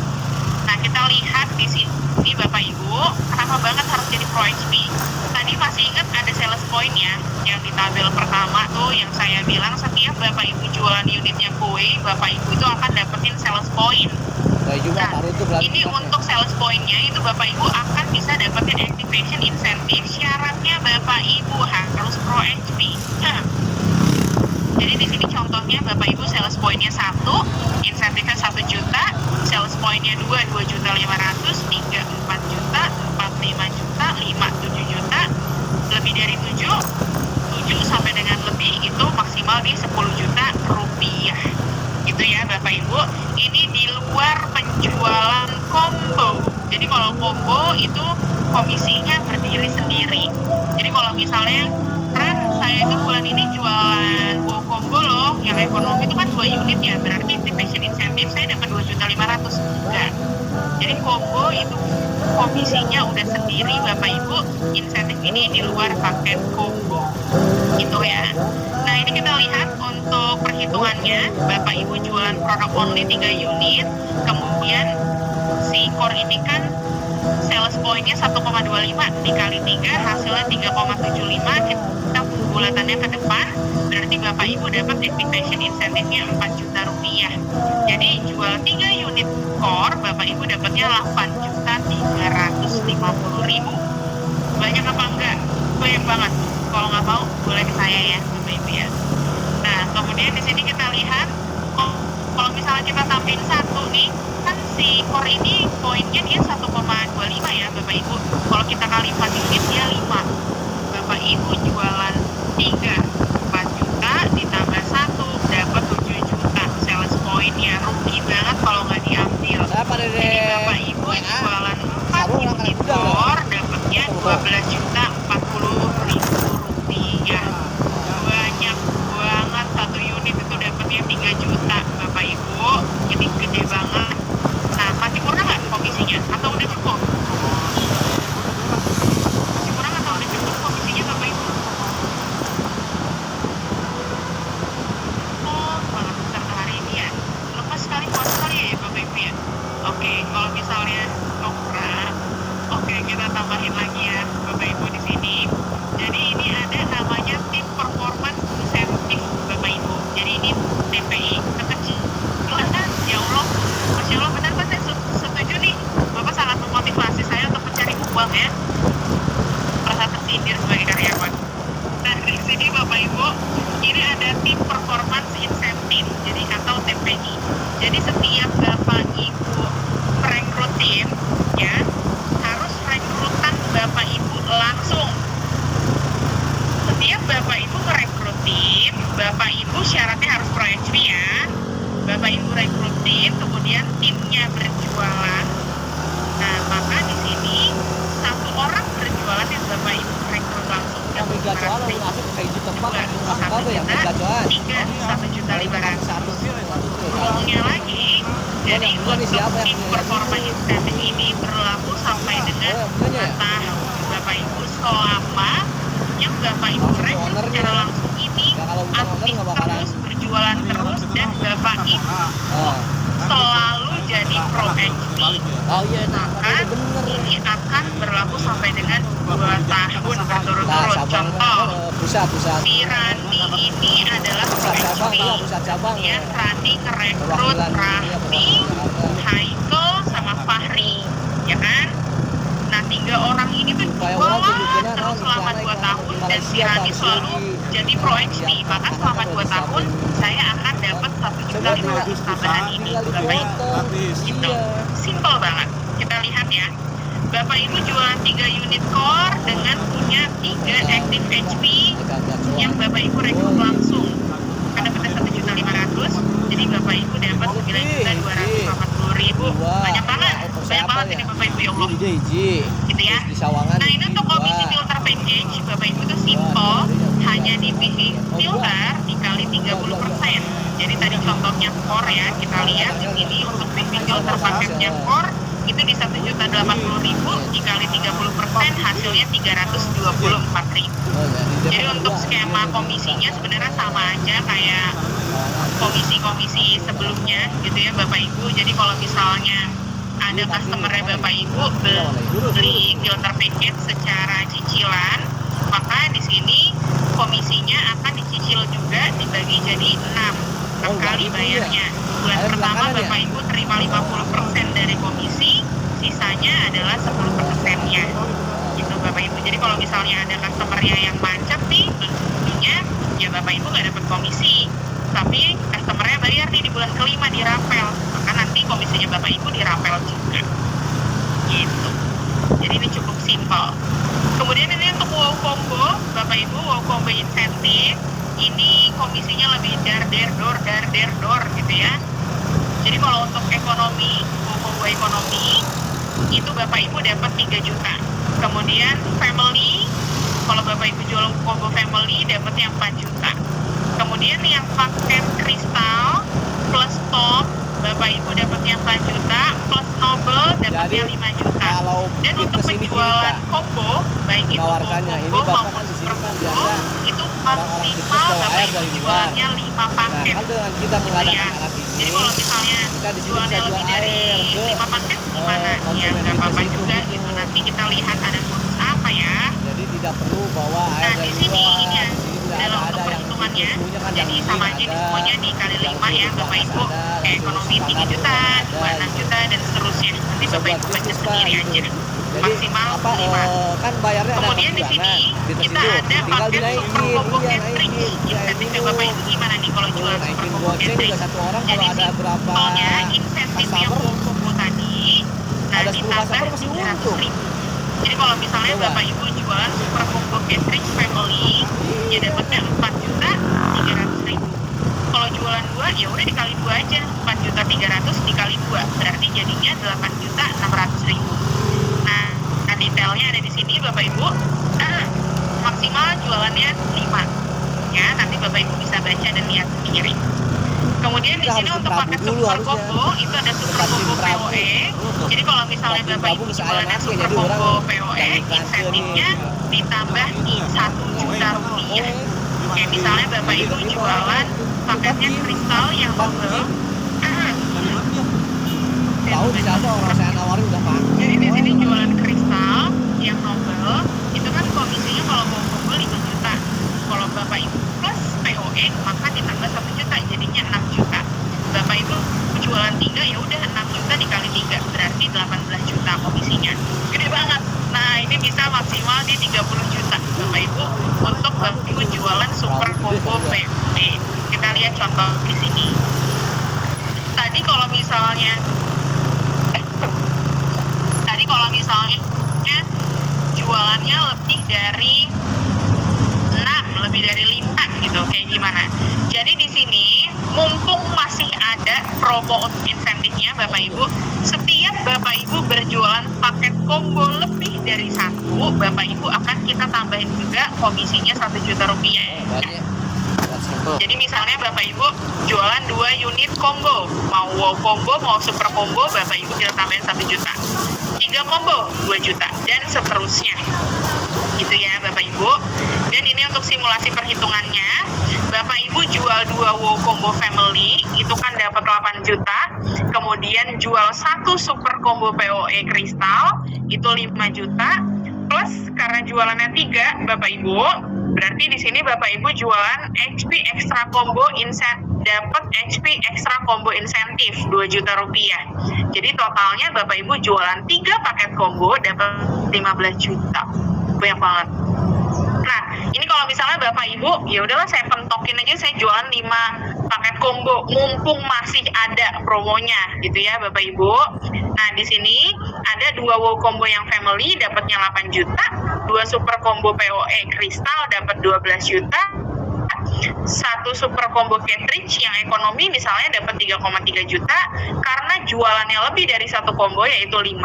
Nah, kita lihat di sini Bapak Ibu, kenapa banget harus jadi pro HP. Tadi masih ingat ada sales point ya, yang di tabel pertama tuh yang saya bilang setiap Bapak Ibu jualan unitnya kue, Bapak Ibu itu akan dapetin sales point. Nah, ini untuk sales point-nya itu Bapak Ibu akan bisa dapetin activation incentive. Syaratnya Bapak Ibu harus pro HP. Jadi di sini contohnya Bapak Ibu sales point-nya 1, insentifnya 1 juta, sales point-nya 2, 2.500.000, 3, 4 juta, 4, 5 juta, 5, 7 juta, lebih dari 7 sampai dengan lebih itu maksimal di 10 juta rupiah. Gitu ya Bapak Ibu. Ini di luar penjualan combo. Jadi kalau combo itu komisinya berdiri sendiri. Jadi kalau misalnya saya itu bulan ini jualan combo loh, yang ekonomi itu kan 2 unit ya, berarti activation incentive saya dapat 2.500.000. Enggak. Jadi combo itu komisinya udah sendiri Bapak Ibu, insentif ini di luar paket combo. Gitu ya. Nah, ini kita lihat untuk perhitungannya, Bapak Ibu jualan produk only 3 unit, kemudian si core ini kan sales point-nya 1,25 dikali 3, hasilnya 3,75, kita bulatannya ke depan, berarti Bapak Ibu dapat activation insentifnya 4 juta rupiah. Jadi jual 3 unit core, Bapak Ibu dapatnya 8.350.000. Banyak apa enggak? Banyak banget. Kalau nggak mau, boleh ke saya ya, Bapak Ibu ya. Nah, kemudian di sini kita lihat, kalau misalnya kita tambahin 1 nih, kan si core ini poinnya dia 1,25 ya Bapak Ibu. Kalau kita kali 4 unit dia 5. Bapak Ibu jualan 3, 4 juta ditambah 1 dapat 7 juta sales poinnya. Rugi banget kalau nggak diambil. Jadi Bapak Ibu jualan 4 unit core dapatnya 12.040.000 syaratnya harus Pro HP ya. Bapak Ibu rekrut tim, kemudian timnya berjualan. Nah, maka di sini satu orang berjualan yang Bapak Ibu rekrut langsung Yang mega jualan asik kayak hiji tempat dua, yang satu apa yang mega juta, jualan. tiga, 1.500.000. Uangnya lagi. Jadi yang punya nih, untuk siapa yang tim punya? performa insentif ini berlaku sampai dengan yang punya 2 ya? tahun Bapak Ibu, selama yang Bapak Ibu Langsung rekrut ownernya. secara langsung ini Ya, kalau bukan owner aktif nggak bakalan. terus, berjualan terus, dan Bapak Ibu Oh. selalu jadi Pro HP. Oh iya, nah, Maka itu bener. ini akan berlaku sampai dengan 2 tahun Nah, berturut-turut. cabang Contoh, pusat. si Rani ini adalah Pro Pusat cabang, HP. iya pusat cabang. Kemudian Rani ngerekrut Perwakilan Raffi, Haikal, sama Fahri, ya kan? Nah, 3 orang ini tuh Supaya orang tuh jualan bikinnya, terus selama 2 tahun, dan si Malaysia, Rani Bang, selalu Sugi. jadi Pro HP. Maka selama 2 tahun saya akan dapat 1.500.000 tambahan ini, Bapak Ibu. Gitu. Simple banget. Kita lihat ya. Bapak Ibu jualan 3 unit core dengan punya 3 active HP yang Bapak Ibu rekrut langsung. Karena dapatnya 1.500.000, jadi Bapak Ibu dapat 9.280.000. Banyak banget. Banyak banget ini Bapak Ibu, ya Allah. Hiji. Gitu ya. Di Sawangan. Nah, ini untuk komisi filter package Bapak Ibu itu simple, hanya di filter dikali 30%. Jadi tadi contohnya core ya, kita lihat di sini untuk filter paketnya core itu di 1.080.000 dikali 30% hasilnya 324.000. Jadi untuk skema komisinya sebenarnya sama aja kayak komisi-komisi sebelumnya gitu ya Bapak Ibu. Jadi kalau misalnya ada customer-nya Bapak Ibu beli filter package secara cicilan, maka di sini komisinya akan dicicil juga dibagi jadi 6 kali bayarnya. Bulan pertama Bapak Ibu terima 50% dari komisi, sisanya adalah 10%-nya. Gitu Bapak Ibu. Jadi kalau misalnya ada customer-nya yang macet nih, tentunya ya Bapak Ibu nggak dapat komisi. Tapi customer-nya bayar nih di bulan ke-5 dirapel, maka nanti komisinya Bapak Ibu dirapel juga. Gitu. Jadi ini cukup simpel. Kemudian ini untuk wow combo, Bapak Ibu, wow combo insentif, ini komisinya lebih dar der dor gitu ya. Jadi kalau untuk ekonomi, wow combo ekonomi, itu Bapak Ibu dapat 3 juta. Kemudian family, kalau Bapak Ibu jual combo family dapatnya 4 juta. Kemudian yang paket kristal plus top, Bapak Ibu dapatnya 4 juta, plus Noble dapatnya 5 juta. Dan untuk penjualan combo, baik itu combo maupun super combo, itu maksimal Bapak Ibu jualnya 5 paket. Nah, kan dengan kita mengadakan alat ini, jadi kalau misalnya kita di sini jualnya bisa lebih jual dari air ke 5 paket gimana? Ya konsumen nggak apa-apa kita juga situ. gitu. Nanti kita lihat ada bonus apa ya. Jadi tidak perlu bawa air Nah, dari di sini luar. ini ya, Di sini tidak dalam ada untuk yang perhitungannya, susunya kan jadi yang sama ini aja ada, semuanya dikali yang 5 ya susu Bapak panas Ibu, ada, kayak yang ekonomi susu 3 panas juta, ada. 26 juta, dan seterusnya. Nanti Bisa Bapak buat Ibu baca bisnis, Pak, sendiri gitu. aja. Jadi Maksimal apa 5. kan bayarnya ada Kemudian di sini kita ada paket super combo catering. Insentifnya Bapak Ibu gimana nih kalau jual super naikin combo goceng catering? juga satu orang Jadi kalau ada berapa simpelnya insentif yang customer, combo tadi, nah ada 10 ditambah customer masih 300.000. untung. Jadi kalau misalnya Coba. Bapak Ibu jualan super combo catering family, ya dapatnya 4.300.000. Kalau jualan 2 ya udah dikali 2 aja, 4.300.000 dikali 2 berarti jadinya 8.600.000. Nah, detailnya ada di sini Bapak Ibu. Maksimal jualannya 5. Ya, nanti Bapak Ibu bisa baca dan lihat sendiri. Kemudian di Kita sini harus untuk ke paket Prabu dulu super harusnya. combo itu ada super Dekat combo tim Prabu. POE. Jadi kalau misalnya Dekat tim Bapak Prabu Ibu bisa jualannya ayam super jadi combo orang POE, yang iklan insentifnya ini. ditambah di 1 juta rupiah. Kayak misalnya Bapak Ibu jualan paketnya kristal yang double. Tahu bisa ada orang saya nawarin udah pakai. Jadi di sini jualan kristal yang novel itu kan komisinya kalau mau combo 5 juta. Kalau Bapak Ibu plus POE maka ditambah 1 juta jadinya 6 juta. Bapak Ibu jualan 3 ya udah 6 juta dikali 3 berarti 18 juta komisinya. Gede banget. Nah, ini bisa maksimal di 30 juta Bapak Ibu untuk Bapak Ibu jualan super combo POE. Kita lihat contoh di sini. Tadi kalau misalnya jualannya lebih dari lebih dari 5 gitu, kayak gimana. Jadi di sini mumpung masih ada promo untuk insentifnya Bapak Ibu, setiap Bapak Ibu berjualan paket combo lebih dari 1, Bapak Ibu akan kita tambahin juga komisinya 1 juta rupiah. Banyak. That's simple. Jadi misalnya Bapak Ibu jualan 2 unit combo, mau wow combo, mau super combo, Bapak Ibu kita tambahin 1 juta. 3 combo 2 juta dan seterusnya. Gitu ya Bapak Ibu. Dan ini untuk simulasi perhitungannya, Bapak Ibu jual 2 wow combo family itu kan dapat 8 juta. Kemudian jual 1 super combo POE kristal itu 5 juta. Plus karena jualannya 3 Bapak Ibu, berarti di sini Bapak Ibu jualan HP extra combo dapat HP extra combo insentif 2 juta rupiah. Jadi totalnya Bapak Ibu jualan 3 paket combo dapat 15 juta. Banyak banget. Nah, ini kalau misalnya Bapak Ibu, ya udahlah saya pentokin aja, saya jualan 5 paket combo, mumpung masih ada promonya, gitu ya Bapak Ibu. Nah, di sini ada 2 wow combo yang family dapatnya 8 juta, 2 super combo POE kristal dapat 12 juta, 1 super combo cartridge yang ekonomi misalnya dapat 3,3 juta karena jualannya lebih dari 1 combo yaitu 5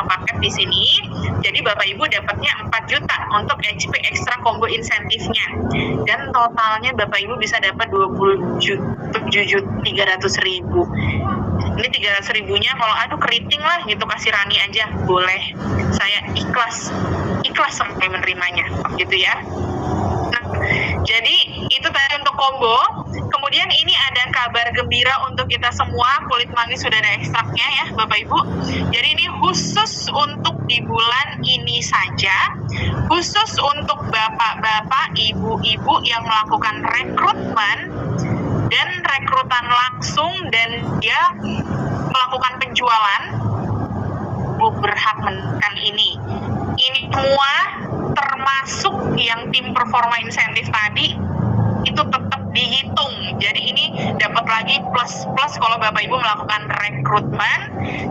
paket di sini. Jadi Bapak Ibu dapatnya 4 juta untuk HP extra combo insentifnya. Dan totalnya Bapak Ibu bisa dapat 27.300.000. Ini 300 ribunya kalau aduh keriting lah gitu kasih Rani aja boleh, saya ikhlas sampai menerimanya gitu ya. Nah, jadi itu tadi untuk combo. Kemudian ini ada kabar gembira untuk kita semua, kulit manggis sudah ada ekstraknya ya Bapak Ibu. Jadi ini khusus untuk di bulan ini saja, khusus untuk bapak-bapak, ibu-ibu yang melakukan rekrutmen dan rekrutan langsung dan dia melakukan penjualan, Bu berhak mendapatkan ini. Ini semua termasuk yang tim performa insentif tadi itu tetap dihitung. Jadi ini dapat lagi plus kalau Bapak Ibu melakukan rekrutmen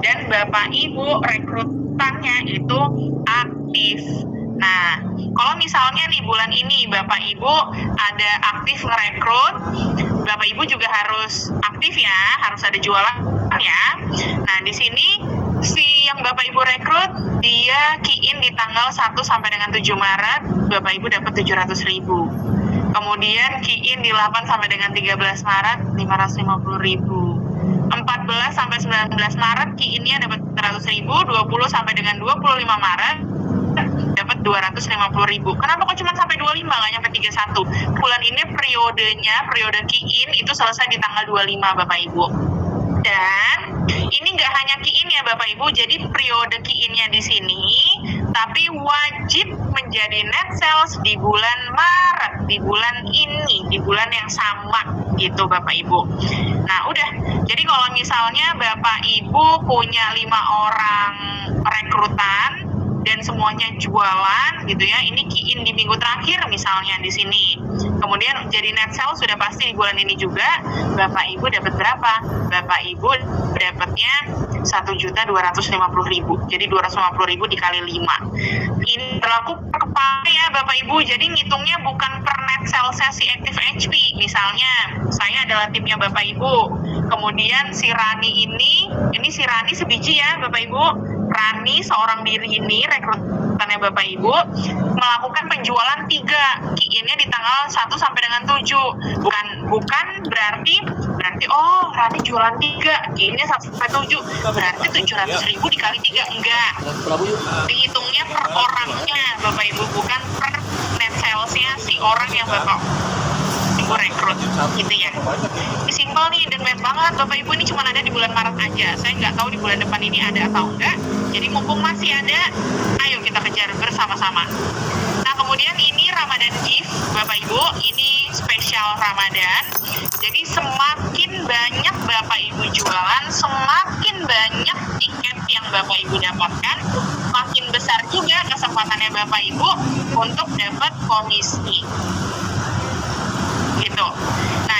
dan Bapak Ibu rekrutannya itu aktif. Nah, kalau misalnya nih bulan ini Bapak Ibu ada aktif ngerekrut, Bapak Ibu juga harus aktif ya, harus ada jualan ya. Nah, di sini si yang Bapak Ibu rekrut dia key-in di tanggal 1 sampai dengan 7 Maret, Bapak Ibu dapat 700.000. Kemudian key-in di 8 sampai dengan 13 Maret 550.000. 14 sampai 19 Maret key-innya dapat 100.000, 20 sampai dengan 25 Maret dapat 250.000. Kenapa kok cuma sampai 25 nggak nyampe 31? Bulan ini periode key-in itu selesai di tanggal 25 Bapak Ibu. Dan ini nggak hanya key-in ya Bapak Ibu, jadi periode key-innya di sini, tapi wajib menjadi net sales di bulan Maret, di bulan ini, di bulan yang sama gitu Bapak Ibu. Nah udah, jadi kalau misalnya Bapak Ibu punya 5 orang rekrutan dan semuanya jualan gitu ya, ini key-in di minggu terakhir misalnya di sini. Kemudian jadi net sales sudah pasti di bulan ini juga. Bapak Ibu dapat berapa? Bapak Ibu dapatnya 1.250.000. Jadi 250.000 dikali 5. Ini berlaku per kepala ya Bapak Ibu. Jadi ngitungnya bukan per net sales si Active HP. Misalnya saya adalah timnya Bapak Ibu. Kemudian si Rani ini si Rani sebiji ya Bapak Ibu. Rani seorang diri ini rekrutannya Bapak Ibu melakukan penjualan 3, key-innya di tanggal 1 sampai dengan 7. Bukan berarti oh Rani jualan 3, key-innya 1 sampai 7, berarti 700.000 dikali 3, enggak. Dihitungnya per orangnya Bapak Ibu, bukan per net salesnya si orang yang Bapak Ibu rekrut gitu ya. Ini simpel nih dan banyak banget Bapak Ibu, ini cuma ada di bulan Maret aja. Saya nggak tahu di bulan depan ini ada atau enggak. Jadi mumpung masih ada, ayo kita kejar bersama-sama. Nah kemudian ini Ramadan Gift Bapak Ibu, ini spesial Ramadan. Jadi semakin banyak Bapak Ibu jualan, semakin banyak tiket yang Bapak Ibu dapatkan, makin besar juga kesempatannya Bapak Ibu untuk dapat komisi. Gitu. Nah